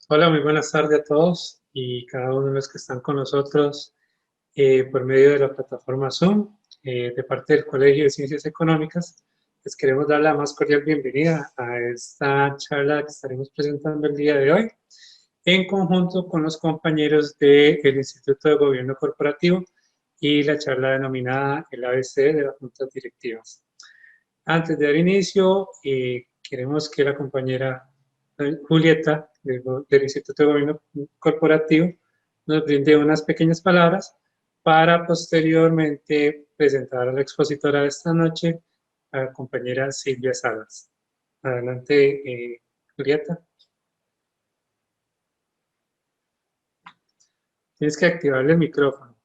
Hola, muy buenas tardes a todos y cada uno de los que están con nosotros por medio de la plataforma Zoom. De parte del Colegio de Ciencias Económicas, les queremos dar la más cordial bienvenida a esta charla que estaremos presentando el día de hoy, en conjunto con los compañeros del Instituto de Gobierno Corporativo y la charla denominada el ABC de las juntas directivas. Antes de dar inicio, queremos que la compañera Julieta del Instituto de Gobierno Corporativo nos brinde unas pequeñas palabras para posteriormente presentar a la expositora de esta noche, a la compañera Silvia Salas. Adelante, Julieta. Tienes que activarle el micrófono.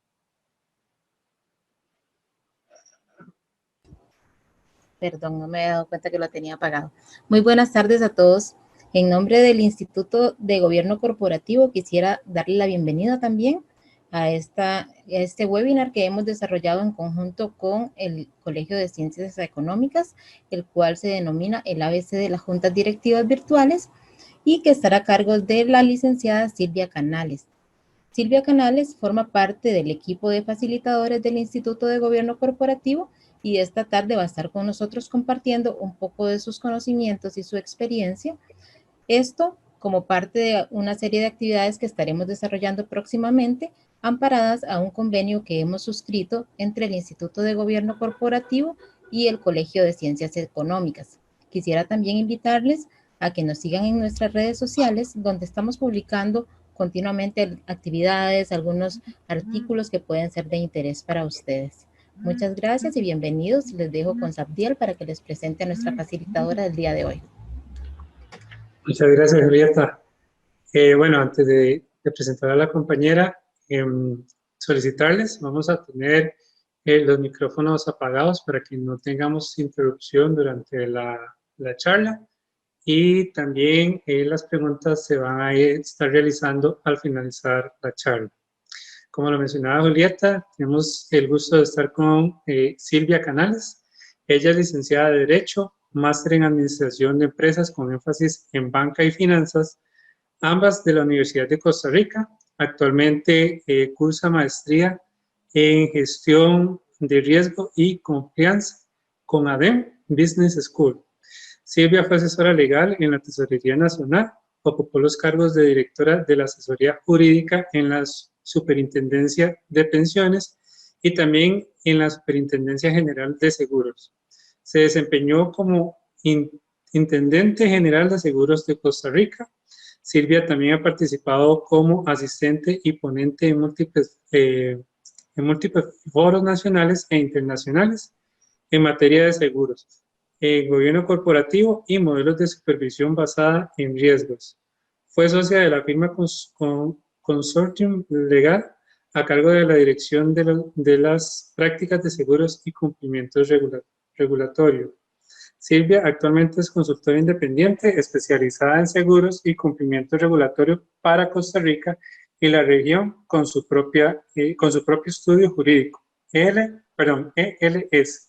Perdón, no me he dado cuenta que lo tenía apagado. Muy buenas tardes a todos. En nombre del Instituto de Gobierno Corporativo quisiera darle la bienvenida también a este webinar que hemos desarrollado en conjunto con el Colegio de Ciencias Económicas, el cual se denomina el ABC de las Juntas Directivas Virtuales y que estará a cargo de la licenciada Silvia Canales. Silvia Canales forma parte del equipo de facilitadores del Instituto de Gobierno Corporativo y esta tarde va a estar con nosotros compartiendo un poco de sus conocimientos y su experiencia. Esto como parte de una serie de actividades que estaremos desarrollando próximamente, amparadas a un convenio que hemos suscrito entre el Instituto de Gobierno Corporativo y el Colegio de Ciencias Económicas. Quisiera también invitarles a que nos sigan en nuestras redes sociales, donde estamos publicando continuamente actividades, algunos artículos que pueden ser de interés para ustedes. Muchas gracias y bienvenidos. Les dejo con Sabdiel para que les presente a nuestra facilitadora del día de hoy. Muchas gracias, Julieta. Bueno, antes de presentar a la compañera, solicitarles, vamos a tener los micrófonos apagados para que no tengamos interrupción durante la charla, y también las preguntas se van a estar realizando al finalizar la charla. Como lo mencionaba Julieta, tenemos el gusto de estar con Silvia Canales. Ella es licenciada de Derecho, máster en Administración de Empresas con énfasis en Banca y Finanzas, ambas de la Universidad de Costa Rica. Actualmente cursa maestría en Gestión de Riesgo y Confianza con ADEM Business School. Silvia fue asesora legal en la Tesorería Nacional, ocupó los cargos de directora de la asesoría jurídica en la Superintendencia de Pensiones y también en la Superintendencia General de Seguros. Se desempeñó como Intendente General de Seguros de Costa Rica. Silvia también ha participado como asistente y ponente en múltiples foros nacionales e internacionales en materia de seguros, gobierno corporativo y modelos de supervisión basada en riesgos. Fue socia de la firma Consortium Legal a cargo de la dirección de las prácticas de seguros y cumplimientos regulatorios. Silvia actualmente es consultora independiente especializada en seguros y cumplimiento regulatorio para Costa Rica y la región con su propio estudio jurídico, ELS.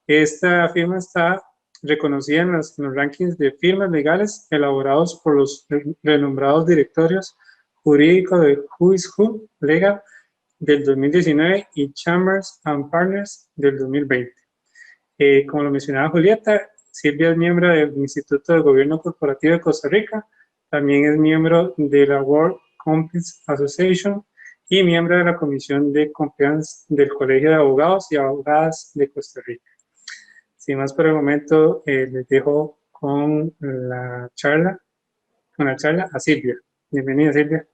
Esta firma está reconocida en los rankings de firmas legales elaborados por los renombrados directorios jurídicos de Who is Who Legal del 2019 y Chambers and Partners del 2020. Como lo mencionaba Julieta, Silvia es miembro del Instituto de Gobierno Corporativo de Costa Rica, también es miembro de la World Compliance Association y miembro de la Comisión de Compliance del Colegio de Abogados y Abogadas de Costa Rica. Sin más por el momento, les dejo con la charla a Silvia. Bienvenida, Silvia.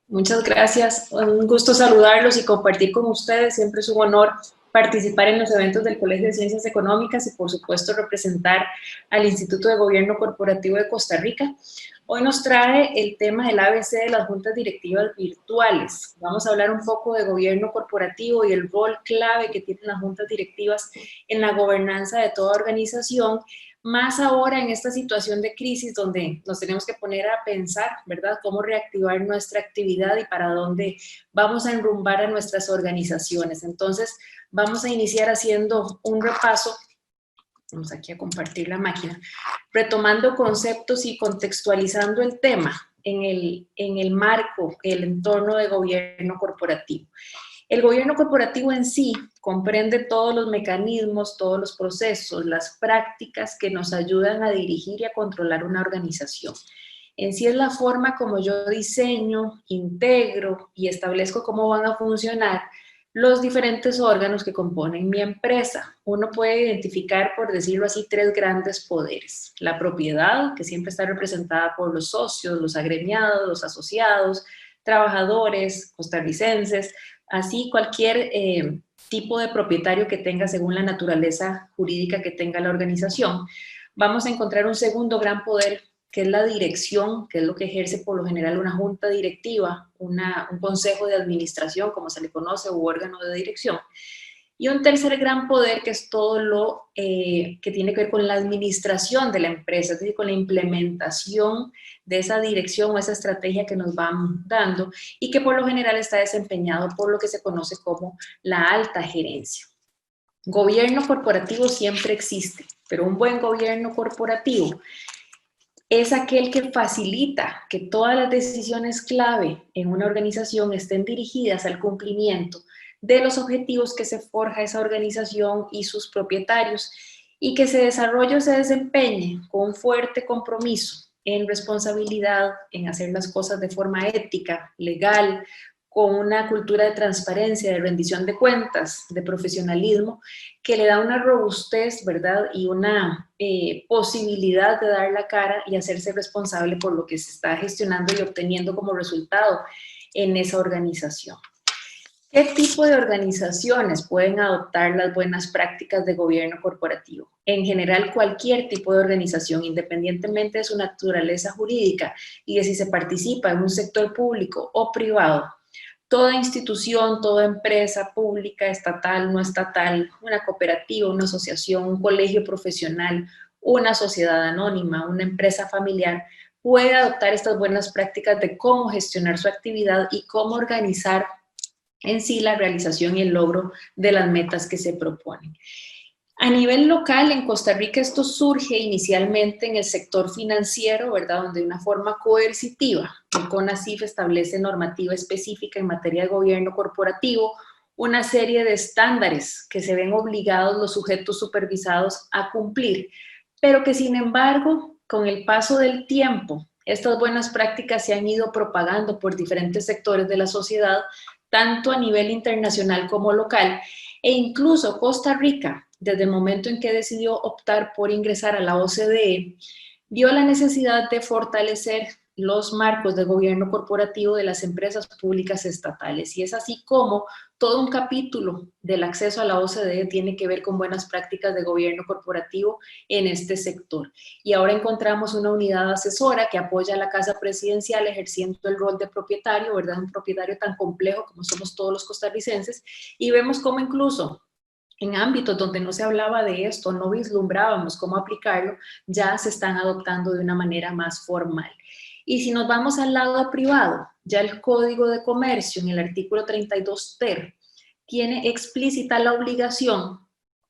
Muchas gracias. Un gusto saludarlos y compartir con ustedes. Siempre es un honor participar en los eventos del Colegio de Ciencias Económicas y, por supuesto, representar al Instituto de Gobierno Corporativo de Costa Rica. Hoy nos trae el tema del ABC de las juntas directivas virtuales. Vamos a hablar un poco de gobierno corporativo y el rol clave que tienen las juntas directivas en la gobernanza de toda organización, más ahora en esta situación de crisis donde nos tenemos que poner a pensar, ¿verdad?, cómo reactivar nuestra actividad y para dónde vamos a enrumbar a nuestras organizaciones. Entonces, vamos a iniciar haciendo un repaso. Vamos aquí a compartir la máquina, retomando conceptos y contextualizando el tema. en el marco, el entorno de gobierno corporativo. El gobierno corporativo en sí comprende todos los mecanismos, todos los procesos, las prácticas que nos ayudan a dirigir y a controlar una organización. En sí es la forma como yo diseño, integro y establezco cómo van a funcionar los diferentes órganos que componen mi empresa. Uno puede identificar, por decirlo así, 3 grandes poderes. La propiedad, que siempre está representada por los socios, los agremiados, los asociados, trabajadores, costarricenses, así cualquier tipo de propietario que tenga según la naturaleza jurídica que tenga la organización. Vamos a encontrar un segundo gran poder, que es la dirección, que es lo que ejerce por lo general una junta directiva, un consejo de administración, como se le conoce, u órgano de dirección. Y un tercer gran poder, que es todo lo que tiene que ver con la administración de la empresa, es decir, con la implementación de esa dirección o esa estrategia que nos van dando y que por lo general está desempeñado por lo que se conoce como la alta gerencia. Gobierno corporativo siempre existe, pero un buen gobierno corporativo es aquel que facilita que todas las decisiones clave en una organización estén dirigidas al cumplimiento de los objetivos que se forja esa organización y sus propietarios, y que ese desarrollo se desempeñe con un fuerte compromiso en responsabilidad, en hacer las cosas de forma ética, legal, con una cultura de transparencia, de rendición de cuentas, de profesionalismo, que le da una robustez, ¿verdad? Y una posibilidad de dar la cara y hacerse responsable por lo que se está gestionando y obteniendo como resultado en esa organización. ¿Qué tipo de organizaciones pueden adoptar las buenas prácticas de gobierno corporativo? En general, cualquier tipo de organización, independientemente de su naturaleza jurídica y de si se participa en un sector público o privado. Toda institución, toda empresa pública, estatal, no estatal, una cooperativa, una asociación, un colegio profesional, una sociedad anónima, una empresa familiar, puede adoptar estas buenas prácticas de cómo gestionar su actividad y cómo organizar en sí la realización y el logro de las metas que se proponen. A nivel local, en Costa Rica, esto surge inicialmente en el sector financiero, ¿verdad? Donde de una forma coercitiva, el CONACYF establece normativa específica en materia de gobierno corporativo, una serie de estándares que se ven obligados los sujetos supervisados a cumplir, pero que sin embargo, con el paso del tiempo, estas buenas prácticas se han ido propagando por diferentes sectores de la sociedad, tanto a nivel internacional como local, e incluso Costa Rica, desde el momento en que decidió optar por ingresar a la OCDE, vio la necesidad de fortalecer los marcos de gobierno corporativo de las empresas públicas estatales. Y es así como todo un capítulo del acceso a la OCDE tiene que ver con buenas prácticas de gobierno corporativo en este sector. Y ahora encontramos una unidad asesora que apoya a la Casa Presidencial ejerciendo el rol de propietario, ¿verdad? Un propietario tan complejo como somos todos los costarricenses, y vemos cómo incluso en ámbitos donde no se hablaba de esto, no vislumbrábamos cómo aplicarlo, ya se están adoptando de una manera más formal. Y si nos vamos al lado privado, ya el Código de Comercio en el artículo 32 ter tiene explícita la obligación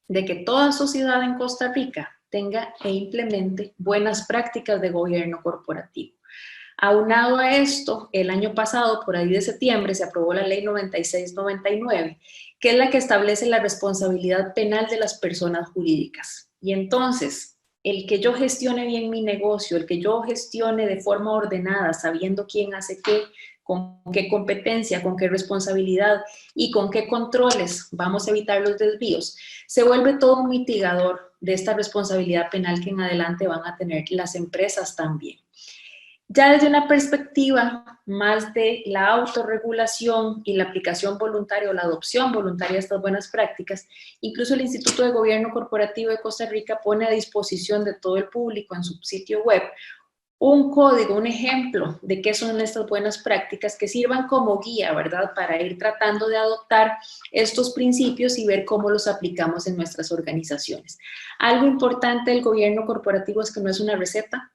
de que toda sociedad en Costa Rica tenga e implemente buenas prácticas de gobierno corporativo. Aunado a esto, el año pasado, por ahí de septiembre, se aprobó la Ley 9699, que es la que establece la responsabilidad penal de las personas jurídicas. Y entonces, el que yo gestione bien mi negocio, el que yo gestione de forma ordenada, sabiendo quién hace qué, con qué competencia, con qué responsabilidad y con qué controles vamos a evitar los desvíos, se vuelve todo un mitigador de esta responsabilidad penal que en adelante van a tener las empresas también. Ya desde una perspectiva más de la autorregulación y la aplicación voluntaria o la adopción voluntaria de estas buenas prácticas, incluso el Instituto de Gobierno Corporativo de Costa Rica pone a disposición de todo el público en su sitio web un código, un ejemplo de qué son estas buenas prácticas que sirvan como guía, ¿verdad? Para ir tratando de adoptar estos principios y ver cómo los aplicamos en nuestras organizaciones. Algo importante del gobierno corporativo es que no es una receta,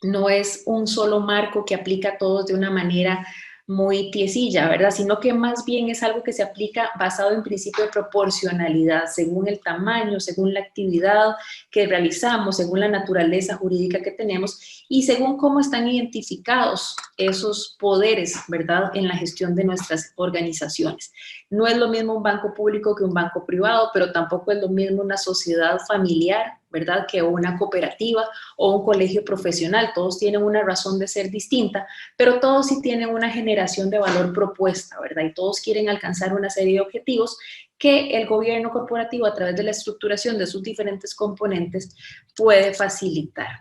no es un solo marco que aplica a todos de una manera muy tiesilla, ¿verdad? Sino que más bien es algo que se aplica basado en principio de proporcionalidad, según el tamaño, según la actividad que realizamos, según la naturaleza jurídica que tenemos y según cómo están identificados esos poderes, ¿verdad?, en la gestión de nuestras organizaciones. No es lo mismo un banco público que un banco privado, pero tampoco es lo mismo una sociedad familiar, ¿verdad?, que una cooperativa o un colegio profesional. Todos tienen una razón de ser distinta, pero todos sí tienen una generación de valor propuesta, ¿verdad? Y todos quieren alcanzar una serie de objetivos que el gobierno corporativo, a través de la estructuración de sus diferentes componentes, puede facilitar.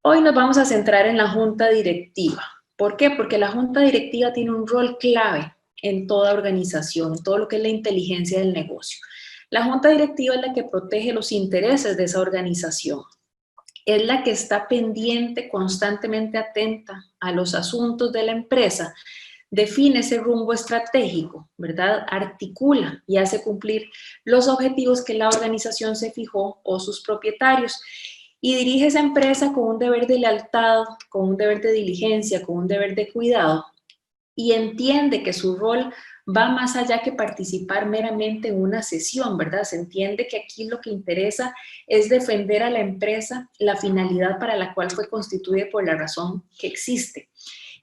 Hoy nos vamos a centrar en la junta directiva. ¿Por qué? Porque la junta directiva tiene un rol clave en toda organización, en todo lo que es la inteligencia del negocio. La junta directiva es la que protege los intereses de esa organización. Es la que está pendiente, constantemente atenta a los asuntos de la empresa, define ese rumbo estratégico, ¿verdad? Articula y hace cumplir los objetivos que la organización se fijó o sus propietarios y dirige esa empresa con un deber de lealtad, con un deber de diligencia, con un deber de cuidado y entiende que su rol va más allá que participar meramente en una sesión, ¿verdad? Se entiende que aquí lo que interesa es defender a la empresa la finalidad para la cual fue constituida por la razón que existe.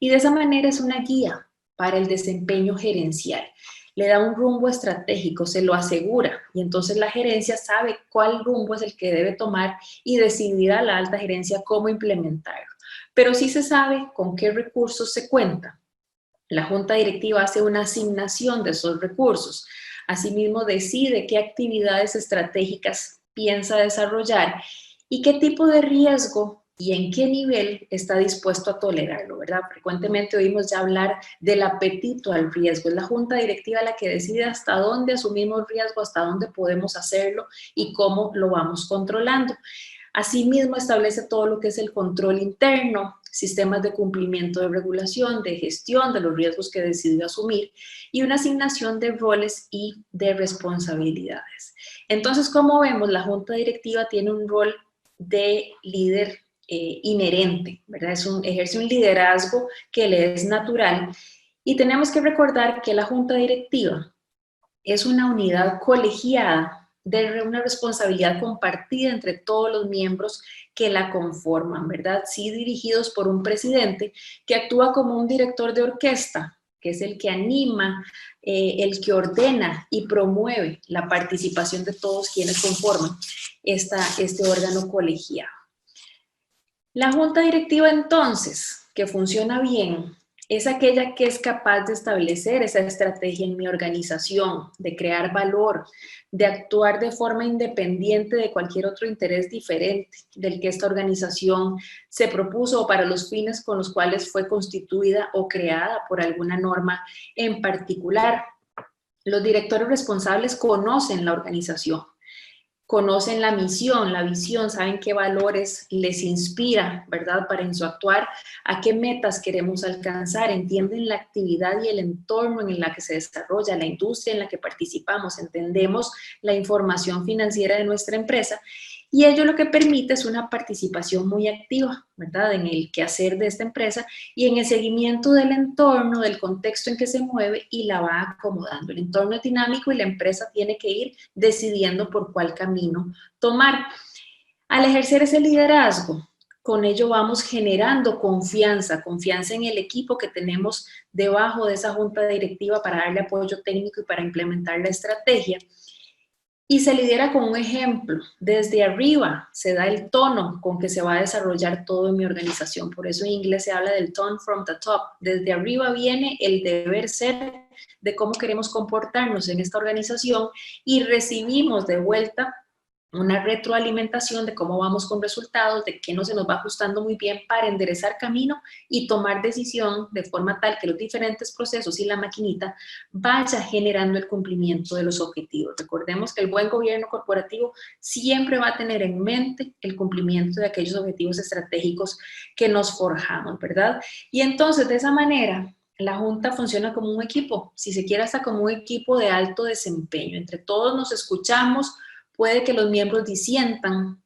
Y de esa manera es una guía para el desempeño gerencial. Le da un rumbo estratégico, se lo asegura, y entonces la gerencia sabe cuál rumbo es el que debe tomar y decidirá la alta gerencia cómo implementarlo. Pero sí se sabe con qué recursos se cuenta. La junta directiva hace una asignación de esos recursos. Asimismo, decide qué actividades estratégicas piensa desarrollar y qué tipo de riesgo y en qué nivel está dispuesto a tolerarlo, ¿verdad? Frecuentemente oímos ya hablar del apetito al riesgo. Es la junta directiva la que decide hasta dónde asumimos riesgo, hasta dónde podemos hacerlo y cómo lo vamos controlando. Asimismo, establece todo lo que es el control interno, sistemas de cumplimiento de regulación, de gestión de los riesgos que decidió asumir y una asignación de roles y de responsabilidades. Entonces, como vemos, la junta directiva tiene un rol de líder inherente, ¿verdad? Ejerce un liderazgo que le es natural y tenemos que recordar que la junta directiva es una unidad colegiada de una responsabilidad compartida entre todos los miembros que la conforman, ¿verdad? Sí, dirigidos por un presidente que actúa como un director de orquesta, que es el que anima, el que ordena y promueve la participación de todos quienes conforman este órgano colegiado. La junta directiva, entonces, que funciona bien, es aquella que es capaz de establecer esa estrategia en mi organización, de crear valor, de actuar de forma independiente de cualquier otro interés diferente del que esta organización se propuso o para los fines con los cuales fue constituida o creada por alguna norma en particular. Los directores responsables conocen la organización, conocen la misión, la visión, saben qué valores les inspira, ¿verdad?, para en su actuar, a qué metas queremos alcanzar, entienden la actividad y el entorno en el que se desarrolla, la industria en la que participamos, entendemos la información financiera de nuestra empresa y ello lo que permite es una participación muy activa, ¿verdad?, en el quehacer de esta empresa y en el seguimiento del entorno, del contexto en que se mueve y la va acomodando. El entorno es dinámico y la empresa tiene que ir decidiendo por cuál camino tomar. Al ejercer ese liderazgo, con ello vamos generando confianza en el equipo que tenemos debajo de esa junta directiva para darle apoyo técnico y para implementar la estrategia. Y se lidera con un ejemplo. Desde arriba se da el tono con que se va a desarrollar todo en mi organización. Por eso en inglés se habla del tone from the top. Desde arriba viene el deber ser de cómo queremos comportarnos en esta organización y recibimos de vuelta una retroalimentación de cómo vamos con resultados, de qué no se nos va ajustando muy bien para enderezar camino y tomar decisión de forma tal que los diferentes procesos y la maquinita vaya generando el cumplimiento de los objetivos. Recordemos que el buen gobierno corporativo siempre va a tener en mente el cumplimiento de aquellos objetivos estratégicos que nos forjamos, ¿verdad? Y entonces, de esa manera, la Junta funciona como un equipo, si se quiere hasta como un equipo de alto desempeño. Entre todos nos escuchamos. Puede que los miembros disientan,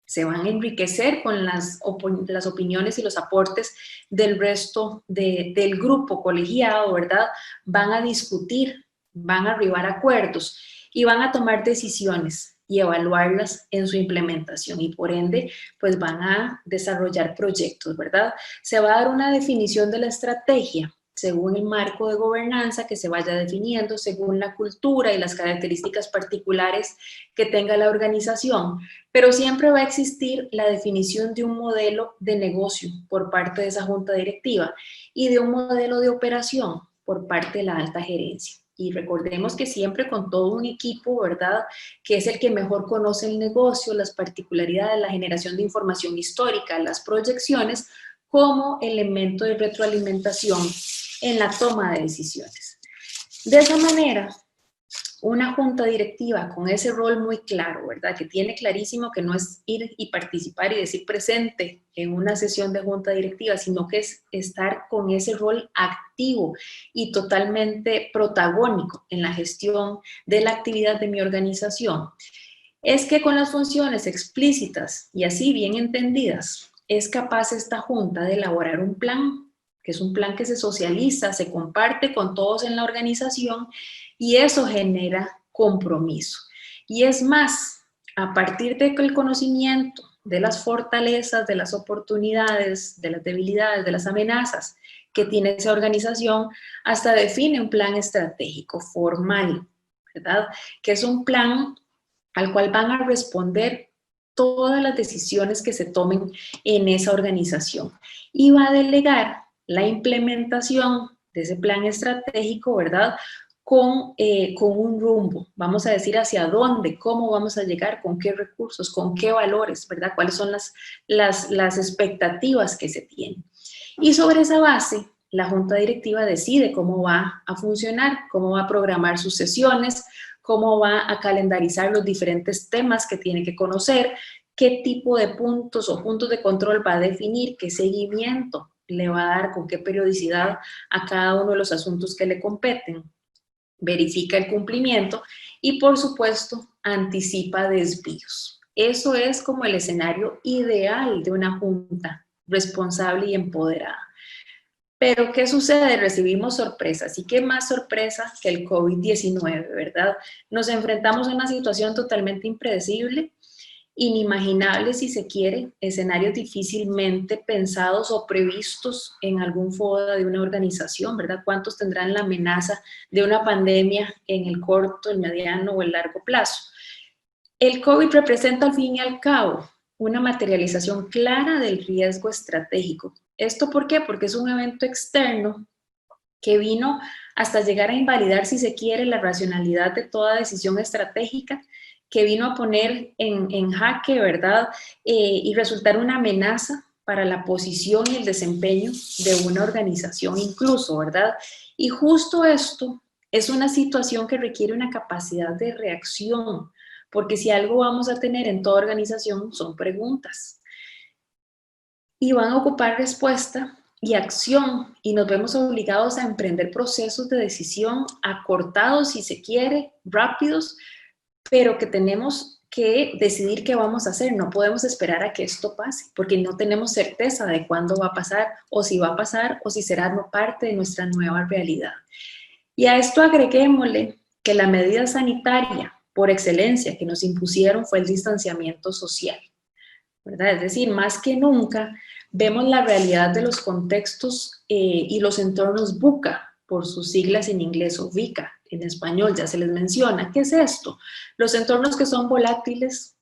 se van a enriquecer con las opiniones y los aportes del resto del grupo colegiado, ¿verdad? Van a discutir, van a arribar a acuerdos y van a tomar decisiones y evaluarlas en su implementación y por ende, pues van a desarrollar proyectos, ¿verdad? Se va a dar una definición de la estrategia según el marco de gobernanza que se vaya definiendo, según la cultura y las características particulares que tenga la organización, pero siempre va a existir la definición de un modelo de negocio por parte de esa junta directiva y de un modelo de operación por parte de la alta gerencia. Y recordemos que siempre con todo un equipo, ¿verdad?, que es el que mejor conoce el negocio, las particularidades, la generación de información histórica, las proyecciones, como elemento de retroalimentación en la toma de decisiones. De esa manera, una junta directiva con ese rol muy claro, ¿verdad? Que tiene clarísimo que no es ir y participar y decir presente en una sesión de junta directiva, sino que es estar con ese rol activo y totalmente protagónico en la gestión de la actividad de mi organización. Es que con las funciones explícitas y así bien entendidas, es capaz esta junta de elaborar un plan, que es un plan que se socializa, se comparte con todos en la organización y eso genera compromiso. Y es más, a partir del conocimiento de las fortalezas, de las oportunidades, de las debilidades, de las amenazas que tiene esa organización, hasta define un plan estratégico formal, ¿verdad? Que es un plan al cual van a responder todas las decisiones que se tomen en esa organización y va a delegar la implementación de ese plan estratégico, ¿verdad?, con un rumbo, vamos a decir hacia dónde, cómo vamos a llegar, con qué recursos, con qué valores, ¿verdad?, cuáles son las expectativas que se tienen. Y sobre esa base, la junta directiva decide cómo va a funcionar, cómo va a programar sus sesiones, cómo va a calendarizar los diferentes temas que tiene que conocer, qué tipo de puntos o puntos de control va a definir, qué seguimiento le va a dar, con qué periodicidad a cada uno de los asuntos que le competen, verifica el cumplimiento y, por supuesto, anticipa desvíos. Eso es como el escenario ideal de una junta responsable y empoderada. Pero, ¿qué sucede? Recibimos sorpresas. ¿Y qué más sorpresa que el COVID-19, verdad? Nos enfrentamos a una situación totalmente impredecible, inimaginable si se quiere, escenarios difícilmente pensados o previstos en algún FODA de una organización, ¿verdad? ¿Cuántos tendrán la amenaza de una pandemia en el corto, el mediano o el largo plazo? El COVID representa al fin y al cabo una materialización clara del riesgo estratégico. ¿Esto por qué? Porque es un evento externo que vino hasta llegar a invalidar, si se quiere, la racionalidad de toda decisión estratégica, que vino a poner en jaque, ¿verdad? Y resultar una amenaza para la posición y el desempeño de una organización incluso, ¿verdad? Y justo esto es una situación que requiere una capacidad de reacción, porque si algo vamos a tener en toda organización son preguntas. Y van a ocupar respuesta y acción, y nos vemos obligados a emprender procesos de decisión acortados, si se quiere, rápidos, pero que tenemos que decidir qué vamos a hacer. No podemos esperar a que esto pase, porque no tenemos certeza de cuándo va a pasar, o si va a pasar, o si será parte de nuestra nueva realidad. Y a esto agreguémosle que la medida sanitaria por excelencia que nos impusieron fue el distanciamiento social, ¿verdad? Es decir, más que nunca vemos la realidad de los contextos y los entornos VUCA, por sus siglas en inglés, o VICA en español, ya se les menciona. ¿Qué es esto? Los entornos que son volátiles,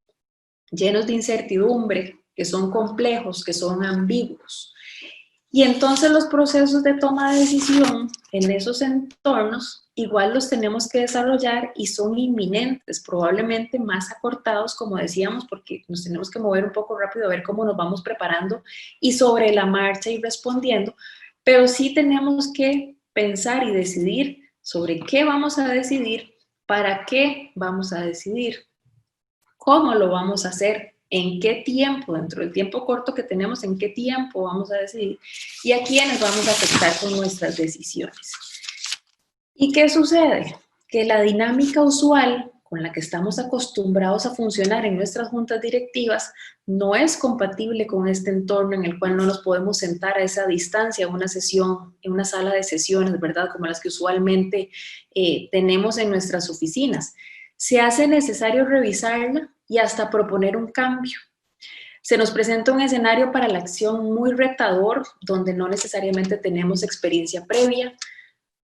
llenos de incertidumbre, que son complejos, que son ambiguos. Y entonces los procesos de toma de decisión en esos entornos igual los tenemos que desarrollar y son inminentes, probablemente más acortados, como decíamos, porque nos tenemos que mover un poco rápido a ver cómo nos vamos preparando y sobre la marcha y respondiendo, pero sí tenemos que pensar y decidir sobre qué vamos a decidir, para qué vamos a decidir, cómo lo vamos a hacer, en qué tiempo, dentro del tiempo corto que tenemos, en qué tiempo vamos a decidir y a quiénes vamos a afectar con nuestras decisiones. ¿Y qué sucede? Que la dinámica usual con la que estamos acostumbrados a funcionar en nuestras juntas directivas no es compatible con este entorno en el cual no nos podemos sentar a esa distancia en una sesión, en una sala de sesiones, ¿verdad? Como las que usualmente tenemos en nuestras oficinas. Se hace necesario revisarla y hasta proponer un cambio. Se nos presenta un escenario para la acción muy retador, donde no necesariamente tenemos experiencia previa,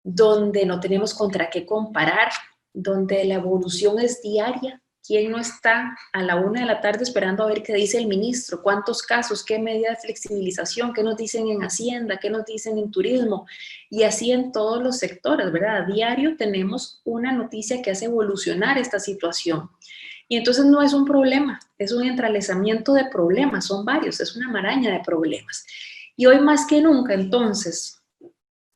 donde no tenemos contra qué comparar, donde la evolución es diaria. ¿Quién no está a la 1 de la tarde esperando a ver qué dice el ministro? ¿Cuántos casos? ¿Qué medida de flexibilización? ¿Qué nos dicen en Hacienda? ¿Qué nos dicen en turismo? Y así en todos los sectores, ¿verdad? A diario tenemos una noticia que hace evolucionar esta situación. Y entonces no es un problema, es un entrelazamiento de problemas, son varios, es una maraña de problemas. Y hoy más que nunca, entonces,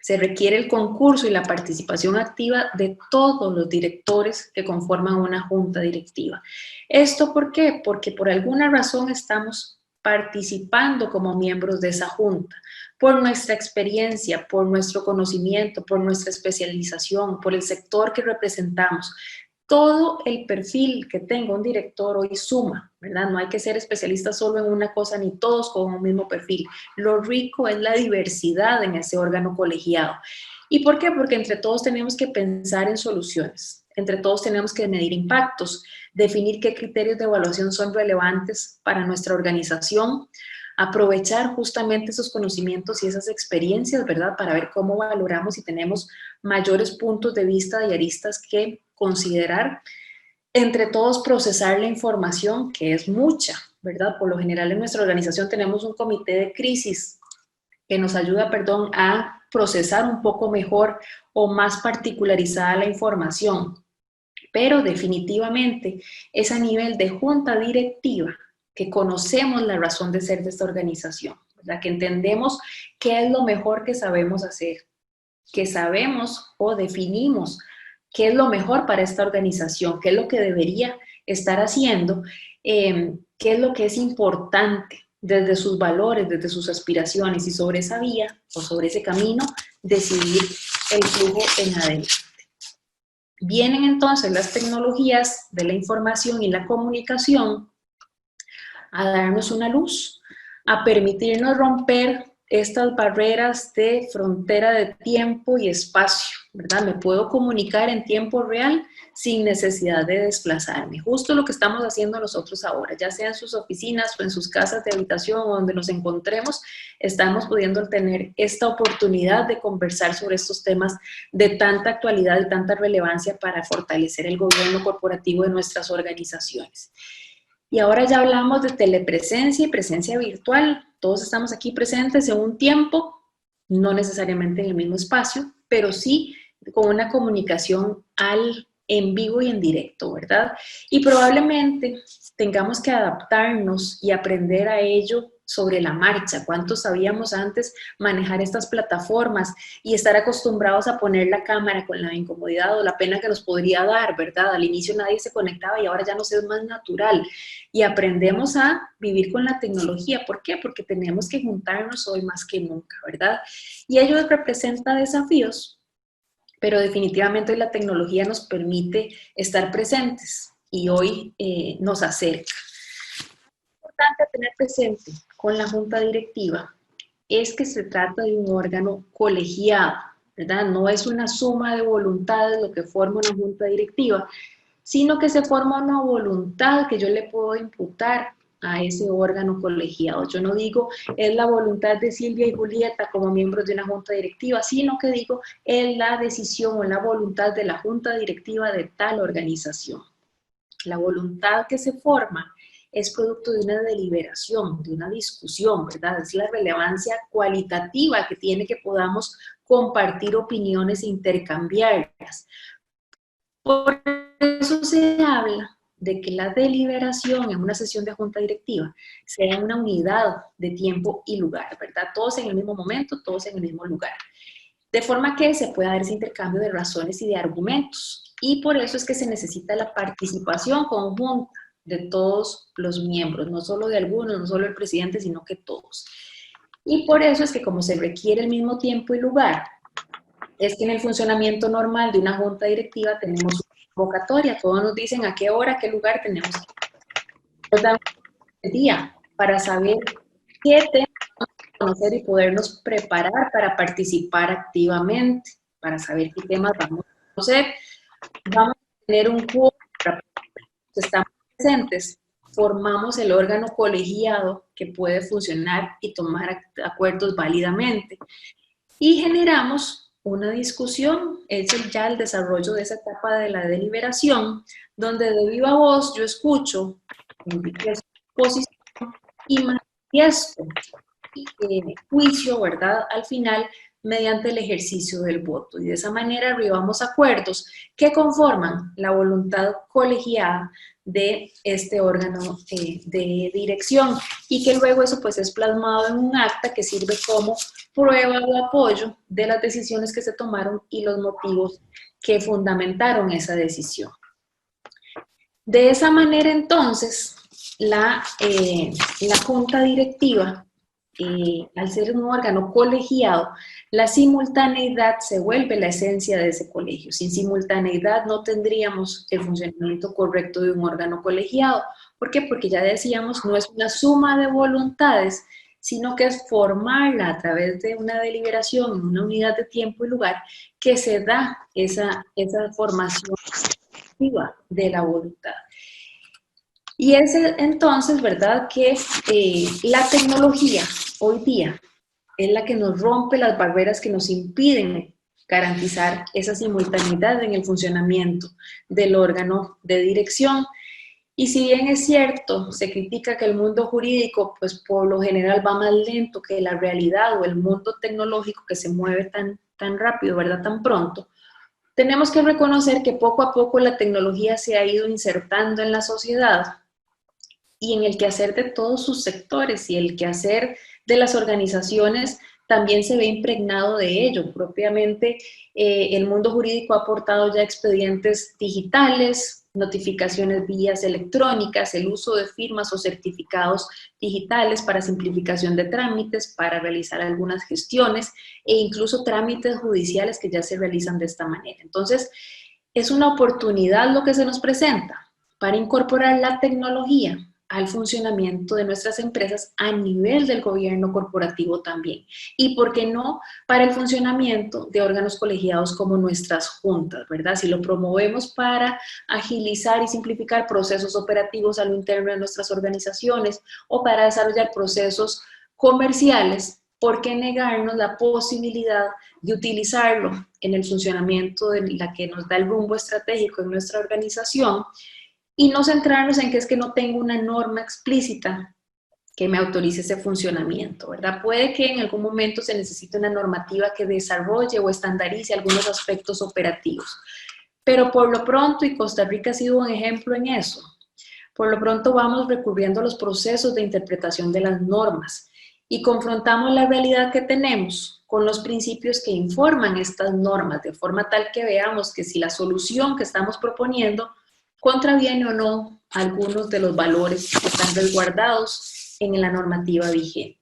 se requiere el concurso y la participación activa de todos los directores que conforman una junta directiva. ¿Esto por qué? Porque por alguna razón estamos participando como miembros de esa junta, por nuestra experiencia, por nuestro conocimiento, por nuestra especialización, por el sector que representamos. Todo el perfil que tenga un director hoy suma, ¿verdad? No hay que ser especialista solo en una cosa ni todos con un mismo perfil. Lo rico es la diversidad en ese órgano colegiado. ¿Y por qué? Porque entre todos tenemos que pensar en soluciones, entre todos tenemos que medir impactos, definir qué criterios de evaluación son relevantes para nuestra organización, aprovechar justamente esos conocimientos y esas experiencias, ¿verdad? Para ver cómo valoramos y tenemos mayores puntos de vista y aristas que considerar. Entre todos procesar la información, que es mucha, ¿verdad? Por lo general en nuestra organización tenemos un comité de crisis que nos ayuda, a procesar un poco mejor o más particularizada la información. Pero definitivamente es a nivel de junta directiva que conocemos la razón de ser de esta organización, ¿verdad? Que entendemos qué es lo mejor que sabemos hacer, que sabemos o definimos qué es lo mejor para esta organización, qué es lo que debería estar haciendo, qué es lo que es importante desde sus valores, desde sus aspiraciones, y sobre esa vía o sobre ese camino decidir el flujo en adelante. Vienen entonces las tecnologías de la información y la comunicación a darnos una luz, a permitirnos romper estas barreras de frontera de tiempo y espacio, ¿verdad? Me puedo comunicar en tiempo real sin necesidad de desplazarme. Justo lo que estamos haciendo nosotros ahora, ya sea en sus oficinas o en sus casas de habitación o donde nos encontremos, estamos pudiendo tener esta oportunidad de conversar sobre estos temas de tanta actualidad y tanta relevancia para fortalecer el gobierno corporativo de nuestras organizaciones. Y ahora ya hablamos de telepresencia y presencia virtual. Todos estamos aquí presentes en un tiempo, no necesariamente en el mismo espacio, pero sí con una comunicación en vivo y en directo, ¿verdad? Y probablemente tengamos que adaptarnos y aprender a ello sobre la marcha. ¿Cuántos sabíamos antes manejar estas plataformas y estar acostumbrados a poner la cámara con la incomodidad o la pena que nos podría dar, ¿verdad? Al inicio nadie se conectaba y ahora ya nos es más natural. Y aprendemos a vivir con la tecnología. ¿Por qué? Porque tenemos que juntarnos hoy más que nunca, ¿verdad? Y ello representa desafíos, pero definitivamente hoy la tecnología nos permite estar presentes y hoy nos acerca. Lo importante a tener presente con la junta directiva es que se trata de un órgano colegiado, ¿verdad? No es una suma de voluntades lo que forma una junta directiva, sino que se forma una voluntad que yo le puedo imputar a ese órgano colegiado. Yo no digo es la voluntad de Silvia y Julieta como miembros de una junta directiva, sino que digo es la decisión o la voluntad de la junta directiva de tal organización. La voluntad que se forma es producto de una deliberación, de una discusión, ¿verdad? Es la relevancia cualitativa que tiene que podamos compartir opiniones e intercambiarlas. Por eso se habla de que la deliberación en una sesión de junta directiva sea una unidad de tiempo y lugar, ¿verdad? Todos en el mismo momento, todos en el mismo lugar. De forma que se pueda dar ese intercambio de razones y de argumentos. Y por eso es que se necesita la participación conjunta de todos los miembros, no solo de algunos, no solo el presidente, sino que todos. Y por eso es que como se requiere el mismo tiempo y lugar, es que en el funcionamiento normal de una junta directiva tenemos convocatoria, todos nos dicen a qué hora, a qué lugar tenemos que ir. Nos dan el día para saber qué tenemos que conocer y podernos preparar para participar activamente, para saber qué temas vamos a conocer. Vamos a tener un curso para que estamos presentes, formamos el órgano colegiado que puede funcionar y tomar acuerdos válidamente. Y generamos una discusión, es ya el desarrollo de esa etapa de la deliberación, donde de viva voz yo escucho mi posición y manifiesto juicio, ¿verdad? Al final, mediante el ejercicio del voto. Y de esa manera arribamos a acuerdos que conforman la voluntad colegiada de este órgano de dirección y que luego eso pues es plasmado en un acta que sirve como prueba o apoyo de las decisiones que se tomaron y los motivos que fundamentaron esa decisión. De esa manera entonces la junta directiva, al ser un órgano colegiado, la simultaneidad se vuelve la esencia de ese colegio. Sin simultaneidad no tendríamos el funcionamiento correcto de un órgano colegiado. ¿Por qué? Porque ya decíamos, no es una suma de voluntades, sino que es formarla a través de una deliberación en una unidad de tiempo y lugar que se da esa formación activa de la voluntad. Y es entonces, ¿verdad?, que la tecnología hoy día es la que nos rompe las barreras que nos impiden garantizar esa simultaneidad en el funcionamiento del órgano de dirección. Y si bien es cierto, se critica que el mundo jurídico, pues por lo general va más lento que la realidad o el mundo tecnológico que se mueve tan rápido, ¿verdad?, tan pronto, tenemos que reconocer que poco a poco la tecnología se ha ido insertando en la sociedad y en el quehacer de todos sus sectores, y el quehacer de las organizaciones también se ve impregnado de ello. Propiamente el mundo jurídico ha aportado ya expedientes digitales, notificaciones vías electrónicas, el uso de firmas o certificados digitales para simplificación de trámites, para realizar algunas gestiones e incluso trámites judiciales que ya se realizan de esta manera. Entonces, es una oportunidad lo que se nos presenta para incorporar la tecnología al funcionamiento de nuestras empresas a nivel del gobierno corporativo también. Y, ¿por qué no?, para el funcionamiento de órganos colegiados como nuestras juntas, ¿verdad? Si lo promovemos para agilizar y simplificar procesos operativos a lo interno de nuestras organizaciones o para desarrollar procesos comerciales, ¿por qué negarnos la posibilidad de utilizarlo en el funcionamiento de la que nos da el rumbo estratégico en nuestra organización? Y no centrarnos en que es que no tengo una norma explícita que me autorice ese funcionamiento, ¿verdad? Puede que en algún momento se necesite una normativa que desarrolle o estandarice algunos aspectos operativos, pero por lo pronto, y Costa Rica ha sido un ejemplo en eso, por lo pronto vamos recurriendo a los procesos de interpretación de las normas y confrontamos la realidad que tenemos con los principios que informan estas normas, de forma tal que veamos que si la solución que estamos proponiendo contraviene o no algunos de los valores que están resguardados en la normativa vigente.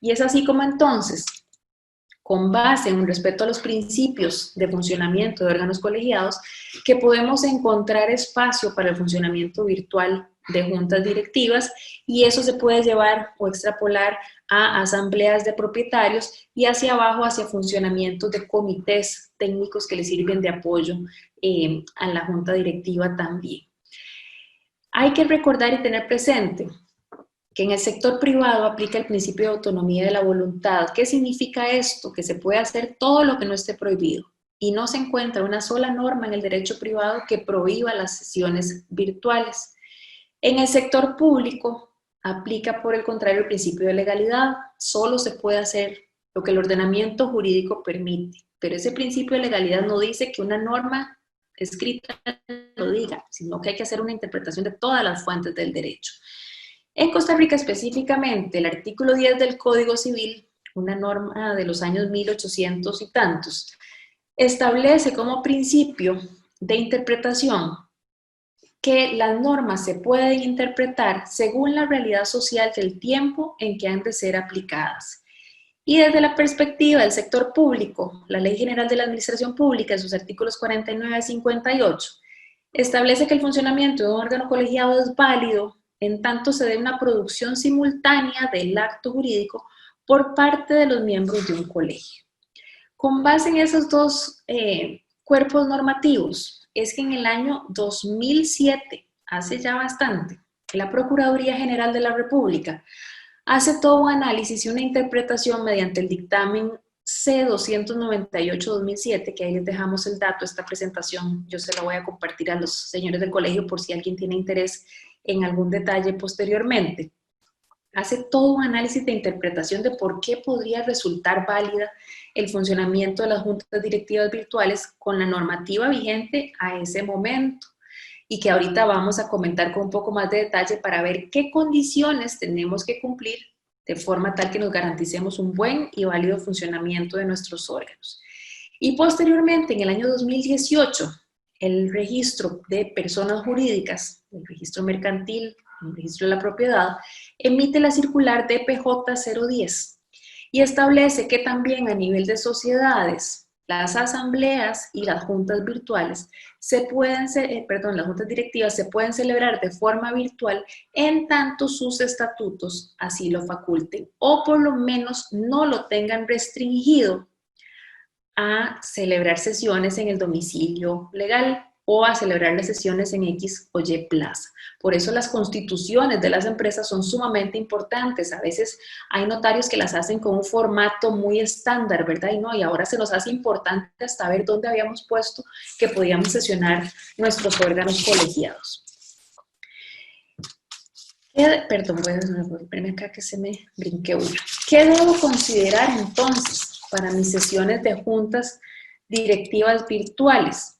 Y es así como entonces, con base en un respeto a los principios de funcionamiento de órganos colegiados, que podemos encontrar espacio para el funcionamiento virtual de juntas directivas, y eso se puede llevar o extrapolar a asambleas de propietarios y hacia abajo hacia funcionamientos de comités técnicos que les sirven de apoyo a la junta directiva también. Hay que recordar y tener presente que en el sector privado aplica el principio de autonomía de la voluntad. ¿Qué significa esto? Que se puede hacer todo lo que no esté prohibido y no se encuentra una sola norma en el derecho privado que prohíba las sesiones virtuales. En el sector público aplica, por el contrario, el principio de legalidad. Solo se puede hacer lo que el ordenamiento jurídico permite, pero ese principio de legalidad no dice que una norma escrita lo diga, sino que hay que hacer una interpretación de todas las fuentes del derecho. En Costa Rica específicamente, el artículo 10 del Código Civil, una norma de los años 1800 y tantos, establece como principio de interpretación que las normas se pueden interpretar según la realidad social del tiempo en que han de ser aplicadas. Y desde la perspectiva del sector público, la Ley General de la Administración Pública, en sus artículos 49 a 58, Establece que el funcionamiento de un órgano colegiado es válido en tanto se dé una producción simultánea del acto jurídico por parte de los miembros de un colegio. Con base en esos dos cuerpos normativos, es que en el año 2007, hace ya bastante, la Procuraduría General de la República hace todo un análisis y una interpretación mediante el dictamen C-298-2007, que ahí les dejamos el dato, esta presentación yo se la voy a compartir a los señores del colegio por si alguien tiene interés en algún detalle posteriormente. Hace todo un análisis de interpretación de por qué podría resultar válida el funcionamiento de las juntas directivas virtuales con la normativa vigente a ese momento y que ahorita vamos a comentar con un poco más de detalle para ver qué condiciones tenemos que cumplir de forma tal que nos garanticemos un buen y válido funcionamiento de nuestros órganos. Y posteriormente, en el año 2018, el registro de personas jurídicas, el registro mercantil, el registro de la propiedad, emite la circular DPJ 010 y establece que también a nivel de sociedades, las asambleas y las juntas virtuales las juntas directivas se pueden celebrar de forma virtual en tanto sus estatutos así lo faculten o por lo menos no lo tengan restringido a celebrar sesiones en el domicilio legal o a celebrar las sesiones en X o Y plaza. Por eso las constituciones de las empresas son sumamente importantes. A veces hay notarios que las hacen con un formato muy estándar, ¿verdad? Y ahora se nos hace importante hasta ver dónde habíamos puesto que podíamos sesionar nuestros órganos colegiados. Perdón, voy a ponerme acá que se me brinqué uno. ¿Qué debo considerar entonces para mis sesiones de juntas directivas virtuales?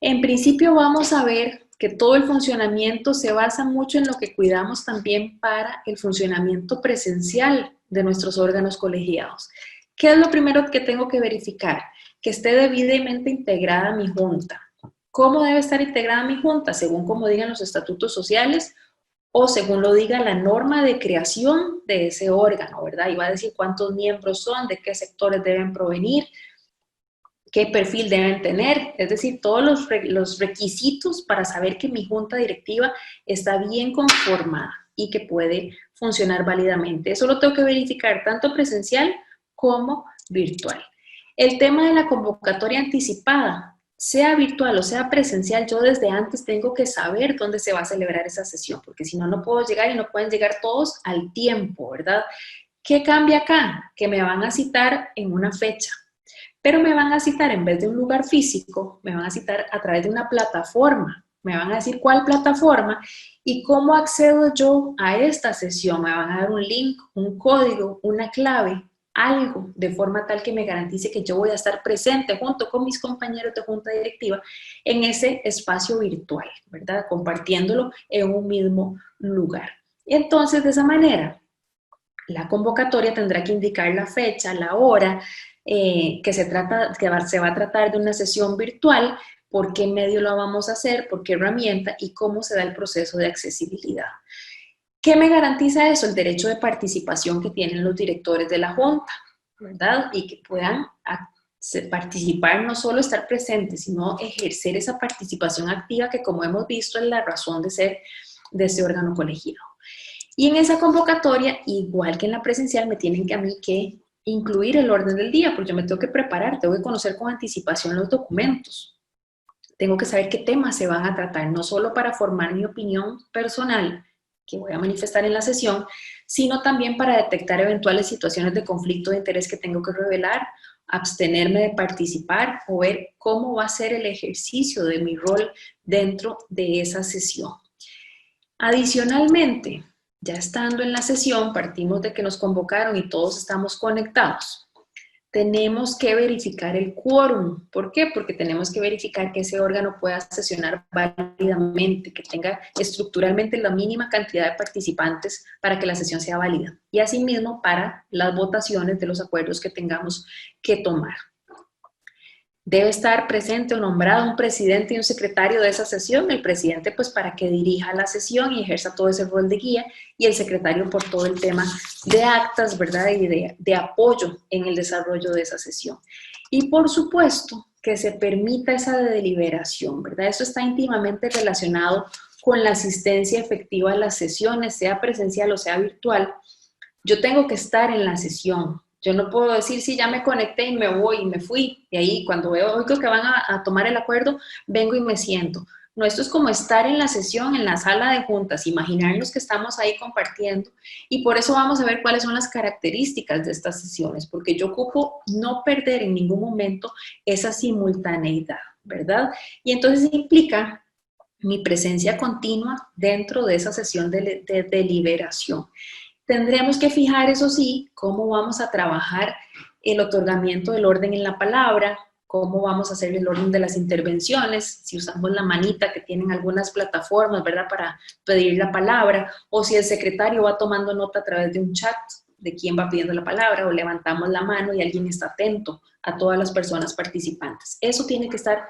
En principio vamos a ver que todo el funcionamiento se basa mucho en lo que cuidamos también para el funcionamiento presencial de nuestros órganos colegiados. ¿Qué es lo primero que tengo que verificar? Que esté debidamente integrada mi junta. ¿Cómo debe estar integrada mi junta? Según como digan los estatutos sociales o según lo diga la norma de creación de ese órgano, ¿verdad? Y va a decir cuántos miembros son, de qué sectores deben provenir, qué perfil deben tener, es decir, todos los requisitos para saber que mi junta directiva está bien conformada y que puede funcionar válidamente. Eso lo tengo que verificar tanto presencial como virtual. El tema de la convocatoria anticipada, sea virtual o sea presencial, yo desde antes tengo que saber dónde se va a celebrar esa sesión, porque si no, no puedo llegar y no pueden llegar todos al tiempo, ¿verdad? ¿Qué cambia acá? Que me van a citar en una fecha. Pero me van a citar en vez de un lugar físico, me van a citar a través de una plataforma. Me van a decir cuál plataforma y cómo accedo yo a esta sesión. Me van a dar un link, un código, una clave, algo de forma tal que me garantice que yo voy a estar presente junto con mis compañeros de junta directiva en ese espacio virtual, ¿verdad? Compartiéndolo en un mismo lugar. Entonces, de esa manera, la convocatoria tendrá que indicar la fecha, la hora, que se va a tratar de una sesión virtual, por qué medio lo vamos a hacer, por qué herramienta y cómo se da el proceso de accesibilidad. ¿Qué me garantiza eso? El derecho de participación que tienen los directores de la junta, ¿verdad? Y que puedan participar, no solo estar presentes, sino ejercer esa participación activa que, como hemos visto, es la razón de ser de ese órgano colegiado. Y en esa convocatoria, igual que en la presencial, me tienen que a mí que incluir el orden del día, porque yo me tengo que preparar, tengo que conocer con anticipación los documentos. Tengo que saber qué temas se van a tratar, no solo para formar mi opinión personal, que voy a manifestar en la sesión, sino también para detectar eventuales situaciones de conflicto de interés que tengo que revelar, abstenerme de participar o ver cómo va a ser el ejercicio de mi rol dentro de esa sesión. Adicionalmente, ya estando en la sesión, partimos de que nos convocaron y todos estamos conectados. Tenemos que verificar el quórum. ¿Por qué? Porque tenemos que verificar que ese órgano pueda sesionar válidamente, que tenga estructuralmente la mínima cantidad de participantes para que la sesión sea válida. Y asimismo para las votaciones de los acuerdos que tengamos que tomar. debe estar presente o nombrado un presidente y un secretario de esa sesión. El presidente pues para que dirija la sesión y ejerza todo ese rol de guía, y el secretario por todo el tema de actas, ¿verdad? Y de apoyo en el desarrollo de esa sesión. Y por supuesto que se permita esa deliberación, ¿verdad? Eso está íntimamente relacionado con la asistencia efectiva a las sesiones, sea presencial o sea virtual. Yo tengo que estar en la sesión. Yo no puedo decir, sí, ya me conecté y me voy y me fui. Y ahí cuando oigo que van a tomar el acuerdo, vengo y me siento. No, esto es como estar en la sesión, en la sala de juntas, imaginarnos que estamos ahí compartiendo. Y por eso vamos a ver cuáles son las características de estas sesiones, porque yo ocupo no perder en ningún momento esa simultaneidad, ¿verdad? Y entonces implica mi presencia continua dentro de esa sesión de deliberación. Tendremos que fijar, eso sí, cómo vamos a trabajar el otorgamiento del orden en la palabra, cómo vamos a hacer el orden de las intervenciones, si usamos la manita que tienen algunas plataformas, ¿verdad?, para pedir la palabra, o si el secretario va tomando nota a través de un chat de quién va pidiendo la palabra, o levantamos la mano y alguien está atento a todas las personas participantes. Eso tiene que estar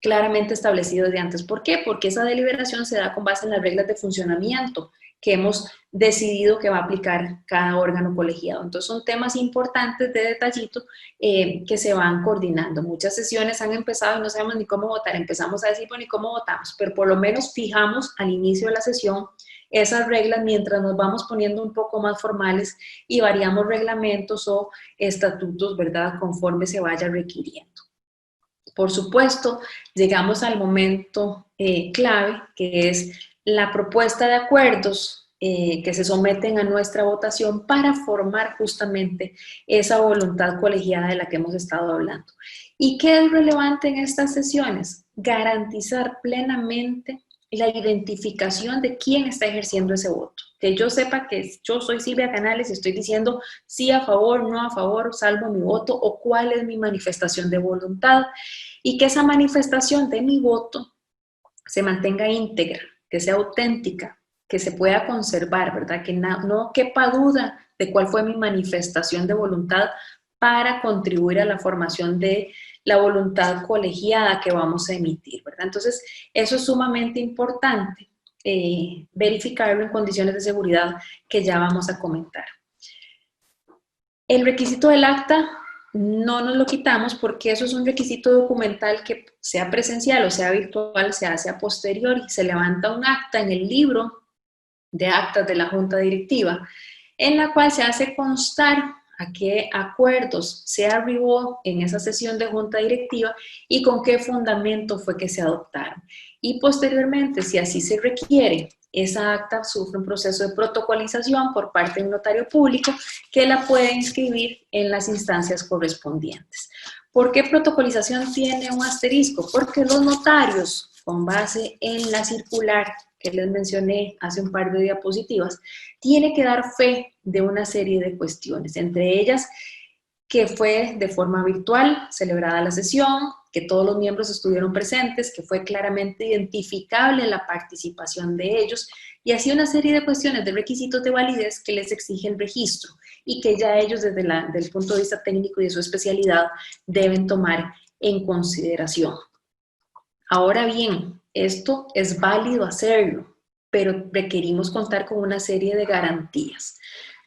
claramente establecido desde antes. ¿Por qué? Porque esa deliberación se da con base en las reglas de funcionamiento que hemos decidido que va a aplicar cada órgano colegiado. Entonces son temas importantes de detallito que se van coordinando. Muchas sesiones han empezado y no sabemos ni cómo votar. Empezamos a decir, bueno, ¿y cómo votamos? Pero por lo menos fijamos al inicio de la sesión esas reglas mientras nos vamos poniendo un poco más formales y variamos reglamentos o estatutos, ¿verdad?, conforme se vaya requiriendo. Por supuesto, llegamos al momento clave, que es la propuesta de acuerdos que se someten a nuestra votación para formar justamente esa voluntad colegiada de la que hemos estado hablando. ¿Y qué es relevante en estas sesiones? Garantizar plenamente la identificación de quién está ejerciendo ese voto. Que yo sepa que yo soy Silvia Canales y estoy diciendo sí a favor, no a favor, salvo mi voto, o cuál es mi manifestación de voluntad, y que esa manifestación de mi voto se mantenga íntegra, que sea auténtica, que se pueda conservar, ¿verdad? Que no quepa duda de cuál fue mi manifestación de voluntad para contribuir a la formación de la voluntad colegiada que vamos a emitir, ¿verdad? Entonces, eso es sumamente importante, verificarlo en condiciones de seguridad que ya vamos a comentar. El requisito del acta no nos lo quitamos porque eso es un requisito documental que sea presencial o sea virtual, se hace a posteriori. Se levanta un acta en el libro de actas de la Junta Directiva, en la cual se hace constar a qué acuerdos se arribó en esa sesión de Junta Directiva y con qué fundamento fue que se adoptaron. Y posteriormente, si así se requiere, esa acta sufre un proceso de protocolización por parte de un notario público que la puede inscribir en las instancias correspondientes. ¿Por qué protocolización tiene un asterisco? Porque los notarios, con base en la circular que les mencioné hace un par de diapositivas, tiene que dar fe de una serie de cuestiones, entre ellas que fue de forma virtual celebrada la sesión, que todos los miembros estuvieron presentes, que fue claramente identificable la participación de ellos, y así una serie de cuestiones de requisitos de validez que les exige el registro y que ya ellos desde el punto de vista técnico y de su especialidad deben tomar en consideración. Ahora bien, esto es válido hacerlo, pero requerimos contar con una serie de garantías.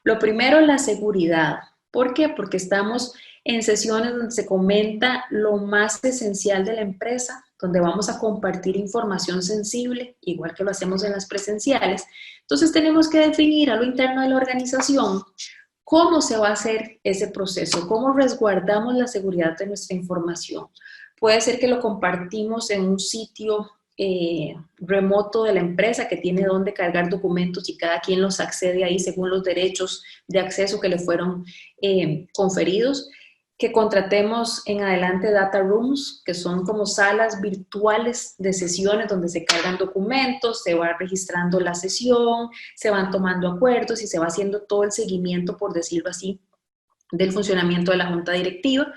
Lo primero, la seguridad. ¿Por qué? Porque estamos en sesiones donde se comenta lo más esencial de la empresa, donde vamos a compartir información sensible, igual que lo hacemos en las presenciales. Entonces tenemos que definir a lo interno de la organización cómo se va a hacer ese proceso, cómo resguardamos la seguridad de nuestra información. Puede ser que lo compartimos en un sitio remoto de la empresa que tiene donde cargar documentos y cada quien los accede ahí según los derechos de acceso que le fueron conferidos, que contratemos en adelante data rooms, que son como salas virtuales de sesiones donde se cargan documentos, se va registrando la sesión, se van tomando acuerdos y se va haciendo todo el seguimiento, por decirlo así, del funcionamiento de la junta directiva.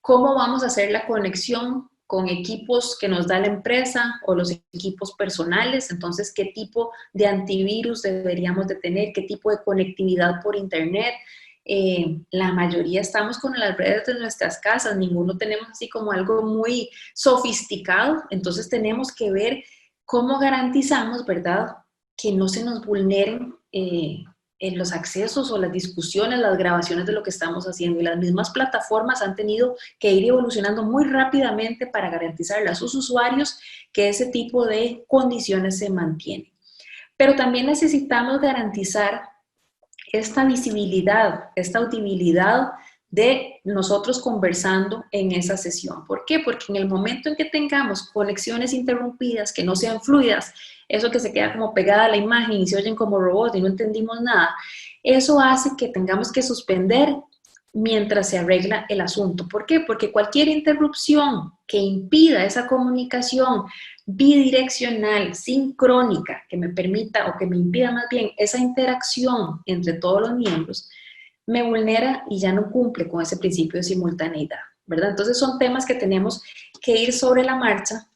¿Cómo vamos a hacer la conexión con equipos que nos da la empresa o los equipos personales? Entonces, ¿qué tipo de antivirus deberíamos de tener? ¿Qué tipo de conectividad por internet? la mayoría estamos con las redes de nuestras casas, ninguno tenemos así como algo muy sofisticado, entonces tenemos que ver cómo garantizamos, ¿verdad?, que no se nos vulneren en los accesos o las discusiones, las grabaciones de lo que estamos haciendo. Y las mismas plataformas han tenido que ir evolucionando muy rápidamente para garantizarle a sus usuarios que ese tipo de condiciones se mantienen. Pero también necesitamos garantizar esta visibilidad, esta audibilidad de nosotros conversando en esa sesión. ¿Por qué? Porque en el momento en que tengamos conexiones interrumpidas, que no sean fluidas, eso que se queda como pegada a la imagen y se oyen como robots y no entendimos nada, eso hace que tengamos que suspender mientras se arregla el asunto. ¿Por qué? Porque cualquier interrupción que impida esa comunicación bidireccional, sincrónica, que me permita o que me impida más bien esa interacción entre todos los miembros, me vulnera y ya no cumple con ese principio de simultaneidad, ¿verdad? Entonces son temas que tenemos que ir sobre la marcha,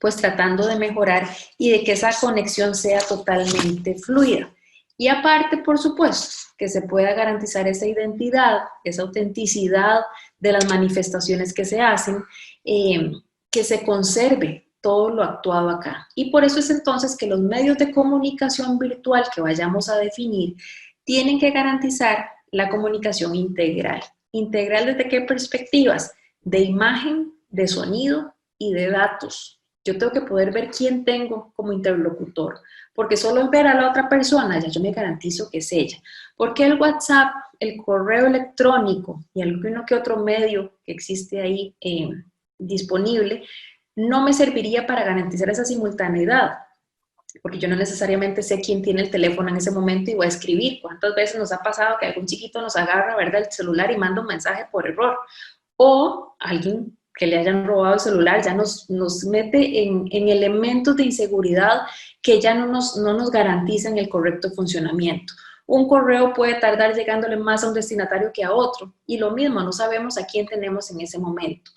pues tratando de mejorar y de que esa conexión sea totalmente fluida. Y aparte, por supuesto, que se pueda garantizar esa identidad, esa autenticidad de las manifestaciones que se hacen, que se conserve todo lo actuado acá. Y por eso es entonces que los medios de comunicación virtual que vayamos a definir tienen que garantizar la comunicación integral. ¿Integral desde qué perspectivas? De imagen, de sonido y de datos. Yo tengo que poder ver quién tengo como interlocutor, porque solo el ver a la otra persona, ya yo me garantizo que es ella. Porque el WhatsApp, el correo electrónico y alguno que otro medio que existe ahí disponible, no me serviría para garantizar esa simultaneidad, porque yo no necesariamente sé quién tiene el teléfono en ese momento y voy a escribir. ¿Cuántas veces nos ha pasado que algún chiquito nos agarra, ¿verdad?, el celular y manda un mensaje por error? O alguien que le hayan robado el celular ya nos mete en elementos de inseguridad que ya no nos garantizan el correcto funcionamiento. Un correo puede tardar llegándole más a un destinatario que a otro, y lo mismo, no sabemos a quién tenemos en ese momento.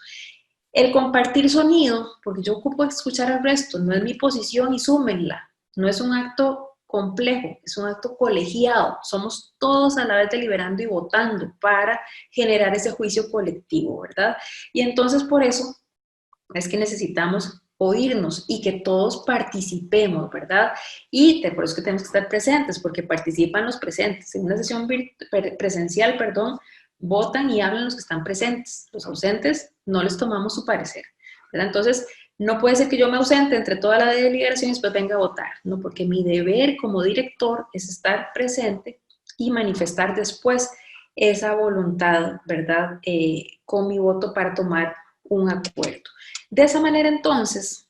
El compartir sonido, porque yo ocupo escuchar al resto, no es mi posición y súmenla, no es un acto complejo, es un acto colegiado, somos todos a la vez deliberando y votando para generar ese juicio colectivo, ¿verdad? Y entonces por eso es que necesitamos oírnos y que todos participemos, ¿verdad? Y por eso es que tenemos que estar presentes, porque participan los presentes. En una sesión presencial, votan y hablan los que están presentes. Los ausentes no les tomamos su parecer, ¿verdad? Entonces, no puede ser que yo me ausente entre toda la deliberación y después venga a votar, ¿no? Porque mi deber como director es estar presente y manifestar después esa voluntad, ¿verdad? Con mi voto para tomar un acuerdo. De esa manera, entonces,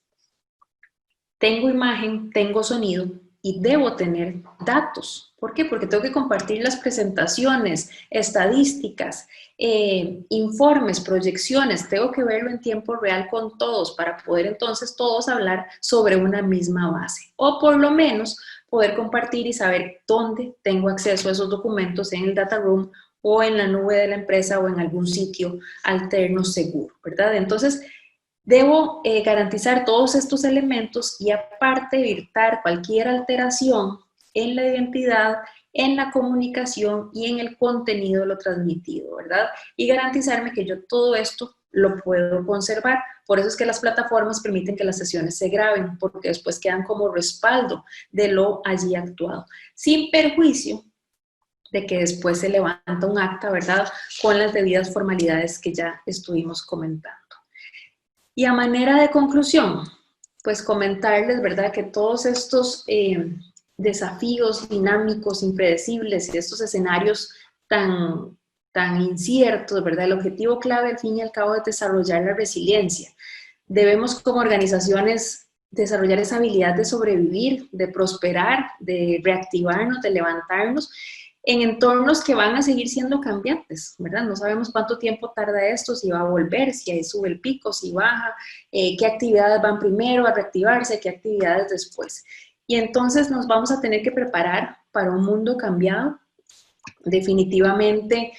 tengo imagen, tengo sonido y debo tener datos. ¿Por qué? Porque tengo que compartir las presentaciones, estadísticas, informes, proyecciones. Tengo que verlo en tiempo real con todos para poder entonces todos hablar sobre una misma base. O por lo menos poder compartir y saber dónde tengo acceso a esos documentos en el data room o en la nube de la empresa o en algún sitio alterno seguro, ¿verdad? Entonces, debo garantizar todos estos elementos y aparte evitar cualquier alteración en la identidad, en la comunicación y en el contenido de lo transmitido, ¿verdad? Y garantizarme que yo todo esto lo puedo conservar. Por eso es que las plataformas permiten que las sesiones se graben, porque después quedan como respaldo de lo allí actuado, sin perjuicio de que después se levanta un acta, ¿verdad?, con las debidas formalidades que ya estuvimos comentando. Y a manera de conclusión, pues comentarles, ¿verdad?, que todos estos desafíos dinámicos, impredecibles y estos escenarios tan inciertos, ¿verdad?, el objetivo clave al fin y al cabo es desarrollar la resiliencia. Debemos como organizaciones desarrollar esa habilidad de sobrevivir, de prosperar, de reactivarnos, de levantarnos en entornos que van a seguir siendo cambiantes, ¿verdad? No sabemos cuánto tiempo tarda esto, si va a volver, si ahí sube el pico, si baja, qué actividades van primero a reactivarse, qué actividades después. Y entonces nos vamos a tener que preparar para un mundo cambiado. Definitivamente,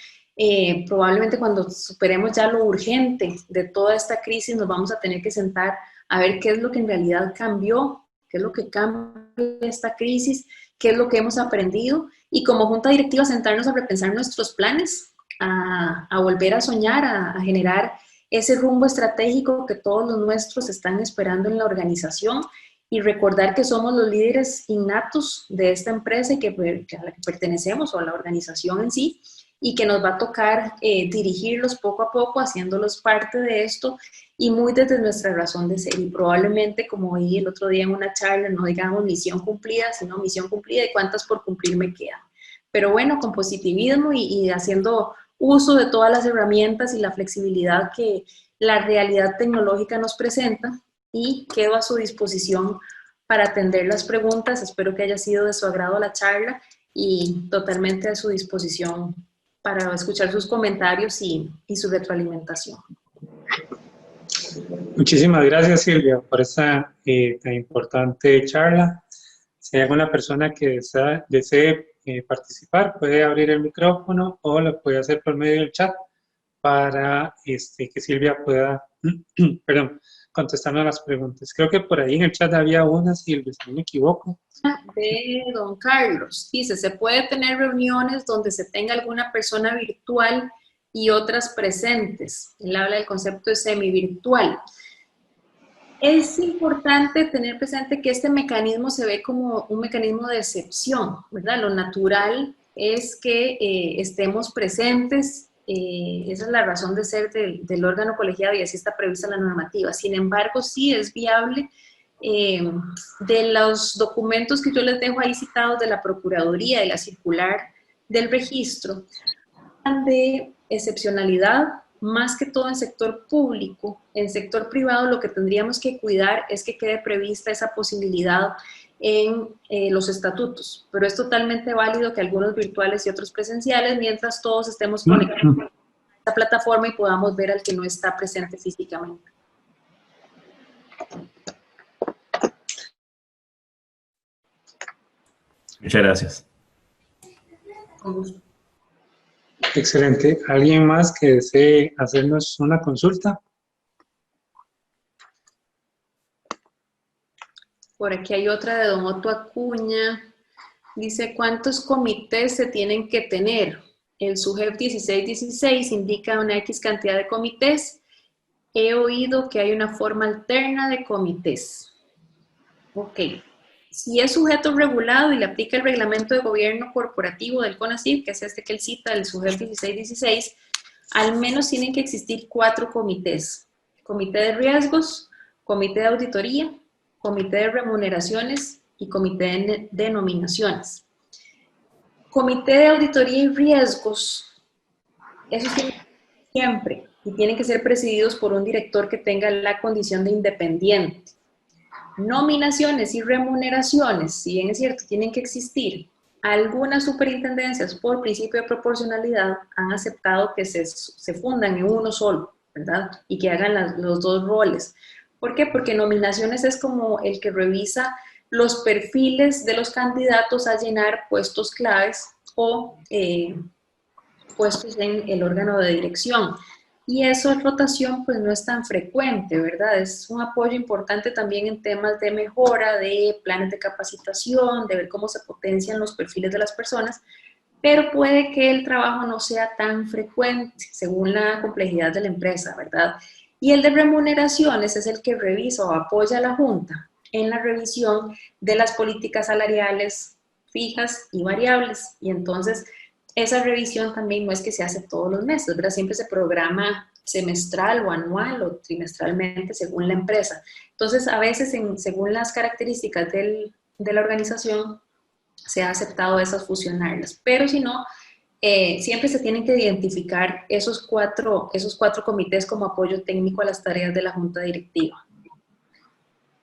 probablemente cuando superemos ya lo urgente de toda esta crisis, nos vamos a tener que sentar a ver qué es lo que en realidad cambió, qué es lo que cambia esta crisis, qué es lo que hemos aprendido y como junta directiva sentarnos a repensar nuestros planes, a volver a soñar, a generar ese rumbo estratégico que todos los nuestros están esperando en la organización y recordar que somos los líderes innatos de esta empresa y que a la que pertenecemos o a la organización en sí, y que nos va a tocar dirigirlos poco a poco, haciéndolos parte de esto y muy desde nuestra razón de ser. Y probablemente, como oí el otro día en una charla, no digamos misión cumplida, sino misión cumplida y cuántas por cumplir me quedan. Pero bueno, con positivismo y haciendo uso de todas las herramientas y la flexibilidad que la realidad tecnológica nos presenta, y quedo a su disposición para atender las preguntas. Espero que haya sido de su agrado la charla y totalmente a su disposición para escuchar sus comentarios y su retroalimentación. Muchísimas gracias, Silvia, por esta tan importante charla. Si hay alguna persona que desee participar, puede abrir el micrófono o lo puede hacer por medio del chat para que Silvia pueda contestarnos las preguntas. Creo que por ahí en el chat había una, Silvia, si no me equivoco. De don Carlos, dice, ¿se puede tener reuniones donde se tenga alguna persona virtual y otras presentes? Él habla del concepto de semivirtual. Es importante tener presente que este mecanismo se ve como un mecanismo de excepción, ¿verdad? Lo natural es que estemos presentes, esa es la razón de ser del órgano colegiado y así está prevista la normativa. Sin embargo, sí es viable. De los documentos que yo les dejo ahí citados de la Procuraduría y la circular del registro, de excepcionalidad, más que todo en sector público. En sector privado lo que tendríamos que cuidar es que quede prevista esa posibilidad en los estatutos, pero es totalmente válido que algunos virtuales y otros presenciales, mientras todos estemos conectados a esta plataforma y podamos ver al que no está presente físicamente. Muchas gracias. Con gusto. Excelente. ¿Alguien más que desee hacernos una consulta? Por aquí hay otra de don Otto Acuña. Dice, ¿cuántos comités se tienen que tener? El SUGEP 1616 indica una X cantidad de comités. He oído que hay una forma alterna de comités. Ok. Si es sujeto regulado y le aplica el reglamento de gobierno corporativo del CONACYT, que es este que él cita, el SUGEP 1616, al menos tienen que existir 4 comités. Comité de riesgos, comité de auditoría, comité de remuneraciones y comité de nominaciones. Comité de auditoría y riesgos, esos tienen que ser siempre y tienen que ser presididos por un director que tenga la condición de independiente. Nominaciones y remuneraciones, si bien es cierto, tienen que existir. Algunas superintendencias, por principio de proporcionalidad, han aceptado que se fundan en uno solo, ¿verdad? Y que hagan los 2 roles. ¿Por qué? Porque nominaciones es como el que revisa los perfiles de los candidatos a llenar puestos claves o puestos en el órgano de dirección. Y eso en rotación pues no es tan frecuente, ¿verdad? Es un apoyo importante también en temas de mejora, de planes de capacitación, de ver cómo se potencian los perfiles de las personas, pero puede que el trabajo no sea tan frecuente según la complejidad de la empresa, ¿verdad? Y el de remuneraciones es el que revisa o apoya a la Junta en la revisión de las políticas salariales fijas y variables. Y entonces, esa revisión también no es que se hace todos los meses, ¿verdad? Siempre se programa semestral o anual o trimestralmente según la empresa. Entonces, a veces, según las características de la organización, se ha aceptado esas fusionarlas. Pero si no, siempre se tienen que identificar esos cuatro comités como apoyo técnico a las tareas de la Junta Directiva.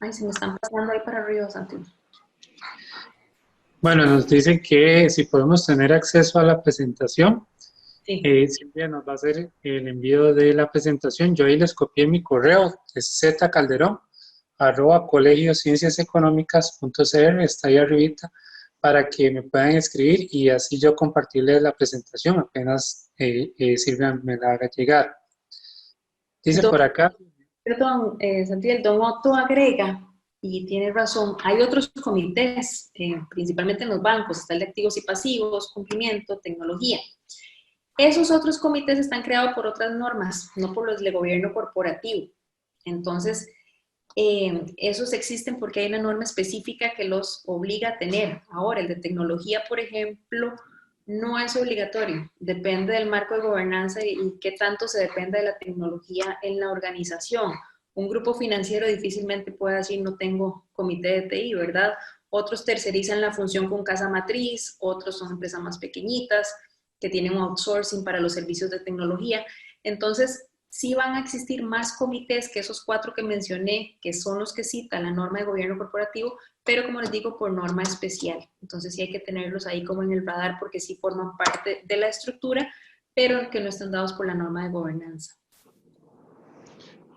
Ay, se me están pasando ahí para arriba, Santiago. Bueno, nos dicen que si podemos tener acceso a la presentación. Sí. Silvia nos va a hacer el envío de la presentación. Yo ahí les copié mi correo, es zcalderón@colegioscienciaseconómicas.cr, está ahí arribita, para que me puedan escribir y así yo compartirles la presentación apenas Silvia me la haga llegar. Dice por acá. Perdón, Santiago, don Otto agrega, y tiene razón, hay otros comités, principalmente en los bancos, está el de activos y pasivos, cumplimiento, tecnología. Esos otros comités están creados por otras normas, no por los de gobierno corporativo. Entonces, esos existen porque hay una norma específica que los obliga a tener. Ahora, el de tecnología, por ejemplo, no es obligatorio, depende del marco de gobernanza y qué tanto se depende de la tecnología en la organización. Un grupo financiero difícilmente puede decir no tengo comité de TI, ¿verdad? Otros tercerizan la función con casa matriz, otros son empresas más pequeñitas que tienen un outsourcing para los servicios de tecnología. Entonces, sí van a existir más comités que esos 4 que mencioné, que son los que cita la norma de gobierno corporativo, pero como les digo, por norma especial. Entonces sí hay que tenerlos ahí como en el radar porque sí forman parte de la estructura, pero que no están dados por la norma de gobernanza.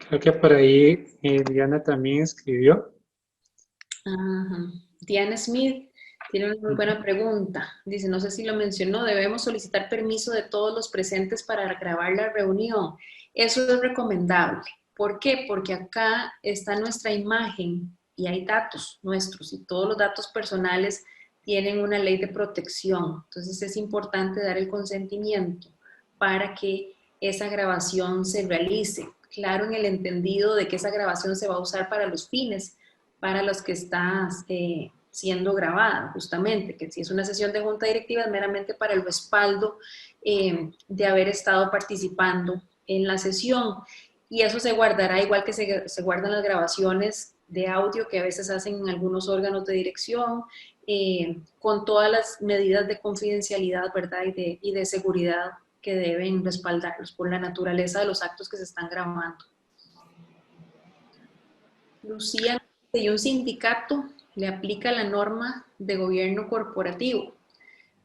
Creo que por ahí Diana también escribió. Ajá. Diana Smith tiene una muy buena pregunta. Dice, no sé si lo mencionó, debemos solicitar permiso de todos los presentes para grabar la reunión. Eso es recomendable. ¿Por qué? Porque acá está nuestra imagen y hay datos nuestros y todos los datos personales tienen una ley de protección. Entonces es importante dar el consentimiento para que esa grabación se realice. Claro, en el entendido de que esa grabación se va a usar para los fines para los que está siendo grabada, justamente, que si es una sesión de junta directiva es meramente para el respaldo de haber estado participando en la sesión. Y eso se guardará igual que se guardan las grabaciones de audio que a veces hacen en algunos órganos de dirección, con todas las medidas de confidencialidad, ¿verdad? Y de seguridad que deben respaldarlos por la naturaleza de los actos que se están grabando. Lucía, y un sindicato le aplica la norma de gobierno corporativo.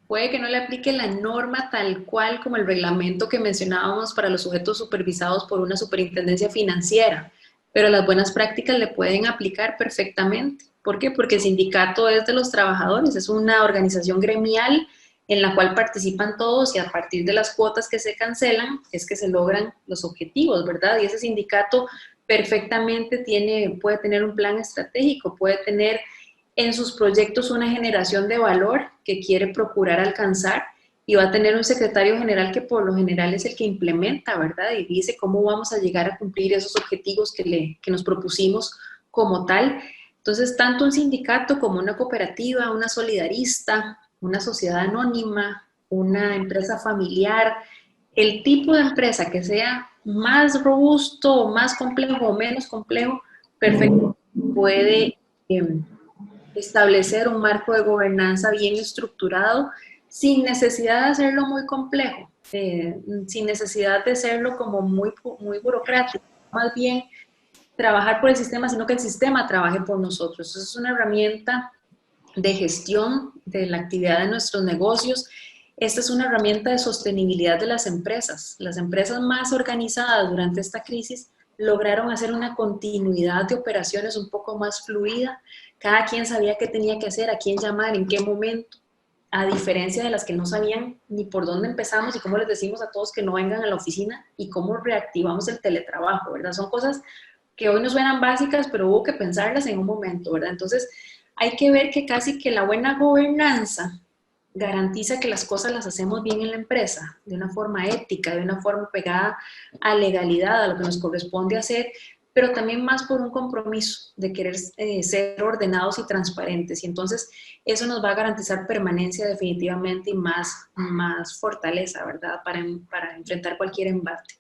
Puede que no le aplique la norma tal cual como el reglamento que mencionábamos para los sujetos supervisados por una superintendencia financiera, pero las buenas prácticas le pueden aplicar perfectamente. ¿Por qué? Porque el sindicato es de los trabajadores, es una organización gremial en la cual participan todos y a partir de las cuotas que se cancelan es que se logran los objetivos, ¿verdad? Y ese sindicato perfectamente puede tener un plan estratégico, puede tener en sus proyectos una generación de valor que quiere procurar alcanzar y va a tener un secretario general que por lo general es el que implementa, ¿verdad? Y dice cómo vamos a llegar a cumplir esos objetivos que nos propusimos como tal. Entonces, tanto un sindicato como una cooperativa, una solidarista, una sociedad anónima, una empresa familiar, el tipo de empresa que sea más robusto, más complejo o menos complejo, perfecto, puede establecer un marco de gobernanza bien estructurado sin necesidad de hacerlo muy complejo, sin necesidad de hacerlo como muy burocrático, más bien trabajar por el sistema, sino que el sistema trabaje por nosotros. Eso es una herramienta de gestión de la actividad de nuestros negocios. Esta es una herramienta de sostenibilidad de las empresas. Las empresas más organizadas durante esta crisis lograron hacer una continuidad de operaciones un poco más fluida. Cada quien sabía qué tenía que hacer, a quién llamar, en qué momento, a diferencia de las que no sabían ni por dónde empezamos y cómo les decimos a todos que no vengan a la oficina y cómo reactivamos el teletrabajo, ¿verdad? Son cosas que hoy nos suenan básicas, pero hubo que pensarlas en un momento, ¿verdad? Entonces, hay que ver que casi que la buena gobernanza garantiza que las cosas las hacemos bien en la empresa, de una forma ética, de una forma pegada a legalidad, a lo que nos corresponde hacer, pero también más por un compromiso de querer ser ordenados y transparentes. Y entonces eso nos va a garantizar permanencia definitivamente y más fortaleza, ¿verdad? Para enfrentar cualquier embate.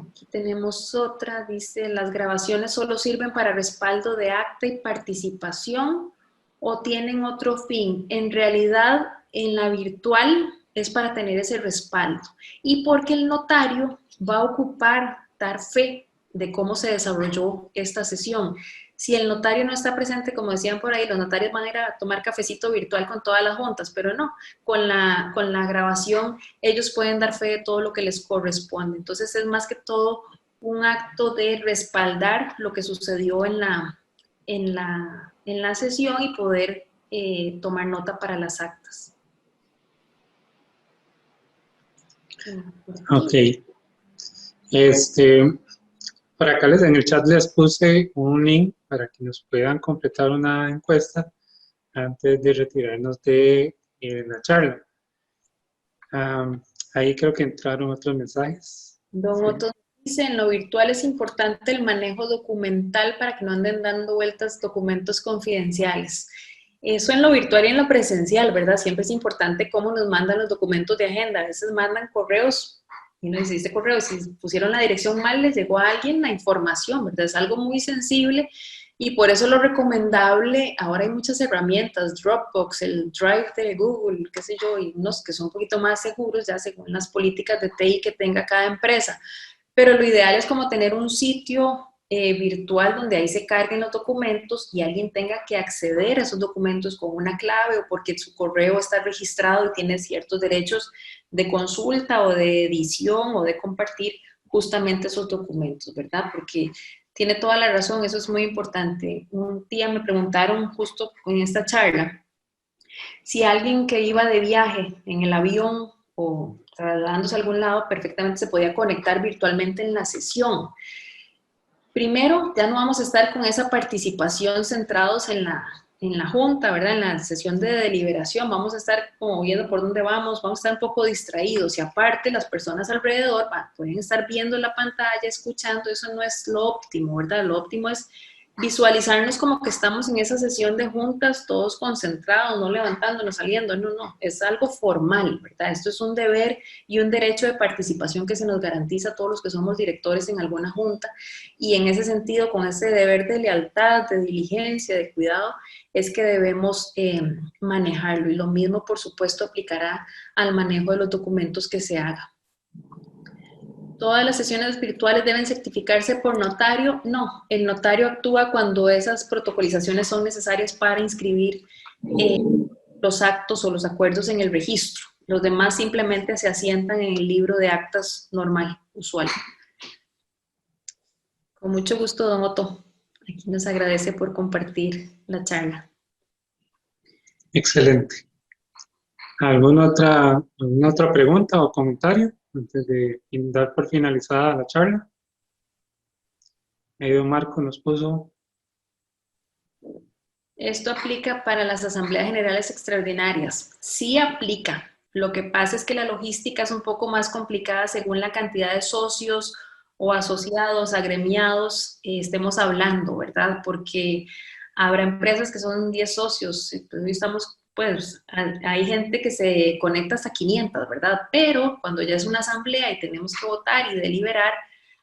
Aquí tenemos otra, dice, las grabaciones solo sirven para respaldo de acta y participación o tienen otro fin. En realidad, en la virtual es para tener ese respaldo y porque el notario va a ocupar dar fe de cómo se desarrolló esta sesión. Si el notario no está presente, como decían por ahí, los notarios van a ir a tomar cafecito virtual con todas las juntas, pero no, con la grabación ellos pueden dar fe de todo lo que les corresponde. Entonces es más que todo un acto de respaldar lo que sucedió en la sesión y poder tomar nota para las actas. Ok. Por acá en el chat les puse un link para que nos puedan completar una encuesta antes de retirarnos de la charla. Ahí creo que entraron otros mensajes. Don Sí. Otto dice, en lo virtual es importante el manejo documental para que no anden dando vueltas documentos confidenciales. Eso en lo virtual y en lo presencial, ¿verdad? Siempre es importante cómo nos mandan los documentos de agenda. A veces mandan correos y no existe correo. Si pusieron la dirección mal, les llegó a alguien la información, ¿verdad? Es algo muy sensible y por eso lo recomendable, ahora hay muchas herramientas, Dropbox, el Drive de Google, qué sé yo, y unos que son un poquito más seguros ya según las políticas de TI que tenga cada empresa. Pero lo ideal es como tener un sitio virtual donde ahí se carguen los documentos y alguien tenga que acceder a esos documentos con una clave o porque su correo está registrado y tiene ciertos derechos de consulta o de edición o de compartir justamente esos documentos, ¿verdad? Porque tiene toda la razón, eso es muy importante. Un día me preguntaron justo en esta charla si alguien que iba de viaje en el avión o trasladándose a algún lado perfectamente se podía conectar virtualmente en la sesión. Primero, ya no vamos a estar con esa participación centrados en la junta, ¿verdad? En la sesión de deliberación, vamos a estar como viendo por dónde vamos a estar un poco distraídos y aparte las personas alrededor pueden estar viendo la pantalla, escuchando, eso no es lo óptimo, ¿verdad? Lo óptimo es visualizarnos como que estamos en esa sesión de juntas, todos concentrados, no levantándonos, saliendo, no, es algo formal, ¿verdad? Esto es un deber y un derecho de participación que se nos garantiza a todos los que somos directores en alguna junta y en ese sentido, con ese deber de lealtad, de diligencia, de cuidado, es que debemos manejarlo y lo mismo, por supuesto, aplicará al manejo de los documentos que se haga. ¿Todas las sesiones virtuales deben certificarse por notario? No, el notario actúa cuando esas protocolizaciones son necesarias para inscribir los actos o los acuerdos en el registro. Los demás simplemente se asientan en el libro de actas normal, usual. Con mucho gusto, don Otto. Aquí nos agradece por compartir la charla. Excelente. ¿Alguna otra pregunta o comentario antes de dar por finalizada la charla? Ahí don Marco nos puso. Esto aplica para las asambleas generales extraordinarias. Sí aplica. Lo que pasa es que la logística es un poco más complicada según la cantidad de socios o asociados, agremiados, estemos hablando, ¿verdad? Porque habrá empresas que son 10 socios, entonces estamos, pues, hay gente que se conecta hasta 500, ¿verdad? Pero cuando ya es una asamblea y tenemos que votar y deliberar,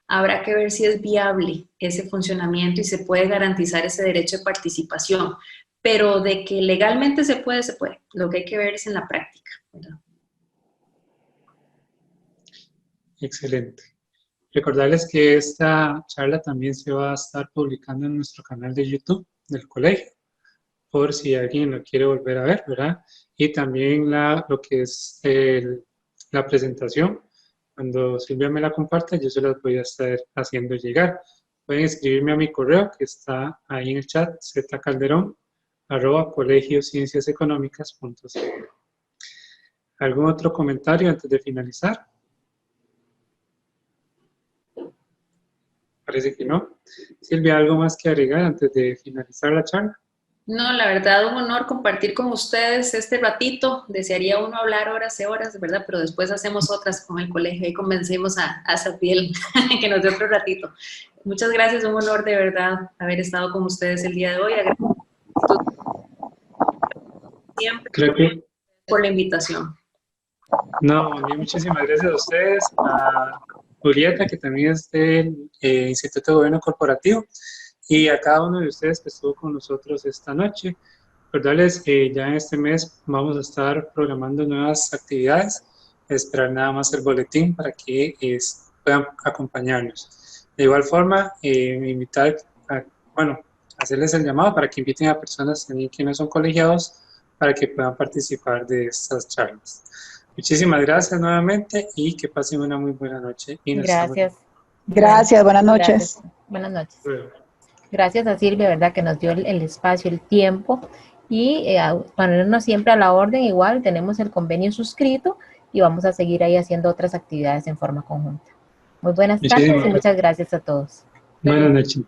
habrá que ver si es viable ese funcionamiento y se puede garantizar ese derecho de participación. Pero de que legalmente se puede, se puede. Lo que hay que ver es en la práctica, ¿verdad? Excelente. Recordarles que esta charla también se va a estar publicando en nuestro canal de YouTube del colegio, por si alguien lo quiere volver a ver, ¿verdad? Y también lo que es la presentación. Cuando Silvia me la comparta, yo se las voy a estar haciendo llegar. Pueden escribirme a mi correo, que está ahí en el chat, zcalderón@colegiocienciaseconómicas.cl. ¿Algún otro comentario antes de finalizar? Parece que no. Silvia, ¿algo más que agregar antes de finalizar la charla? No, la verdad, un honor compartir con ustedes este ratito. Desearía uno hablar horas y horas, ¿verdad? Pero después hacemos otras con el colegio y convencemos a Safiel que nos dé otro ratito. Muchas gracias, un honor de verdad haber estado con ustedes el día de hoy. Siempre Creo que por la invitación. no, muchísimas gracias a ustedes, a Julieta, que también es del Instituto de Gobierno Corporativo, y a cada uno de ustedes que estuvo con nosotros esta noche. Recordarles que ya en este mes vamos a estar programando nuevas actividades, esperar nada más el boletín para que puedan acompañarnos. De igual forma, invitar hacerles el llamado para que inviten a personas también que no son colegiados para que puedan participar de estas charlas. Muchísimas gracias nuevamente y que pasen una muy buena noche. Y Gracias. Gracias, buenas noches. Gracias. Buenas noches. Gracias a Silvia, ¿verdad? Que nos dio el espacio, el tiempo y ponernos siempre a la orden. Igual tenemos el convenio suscrito y vamos a seguir ahí haciendo otras actividades en forma conjunta. Muy buenas tardes y muchas gracias a todos. Buenas noches.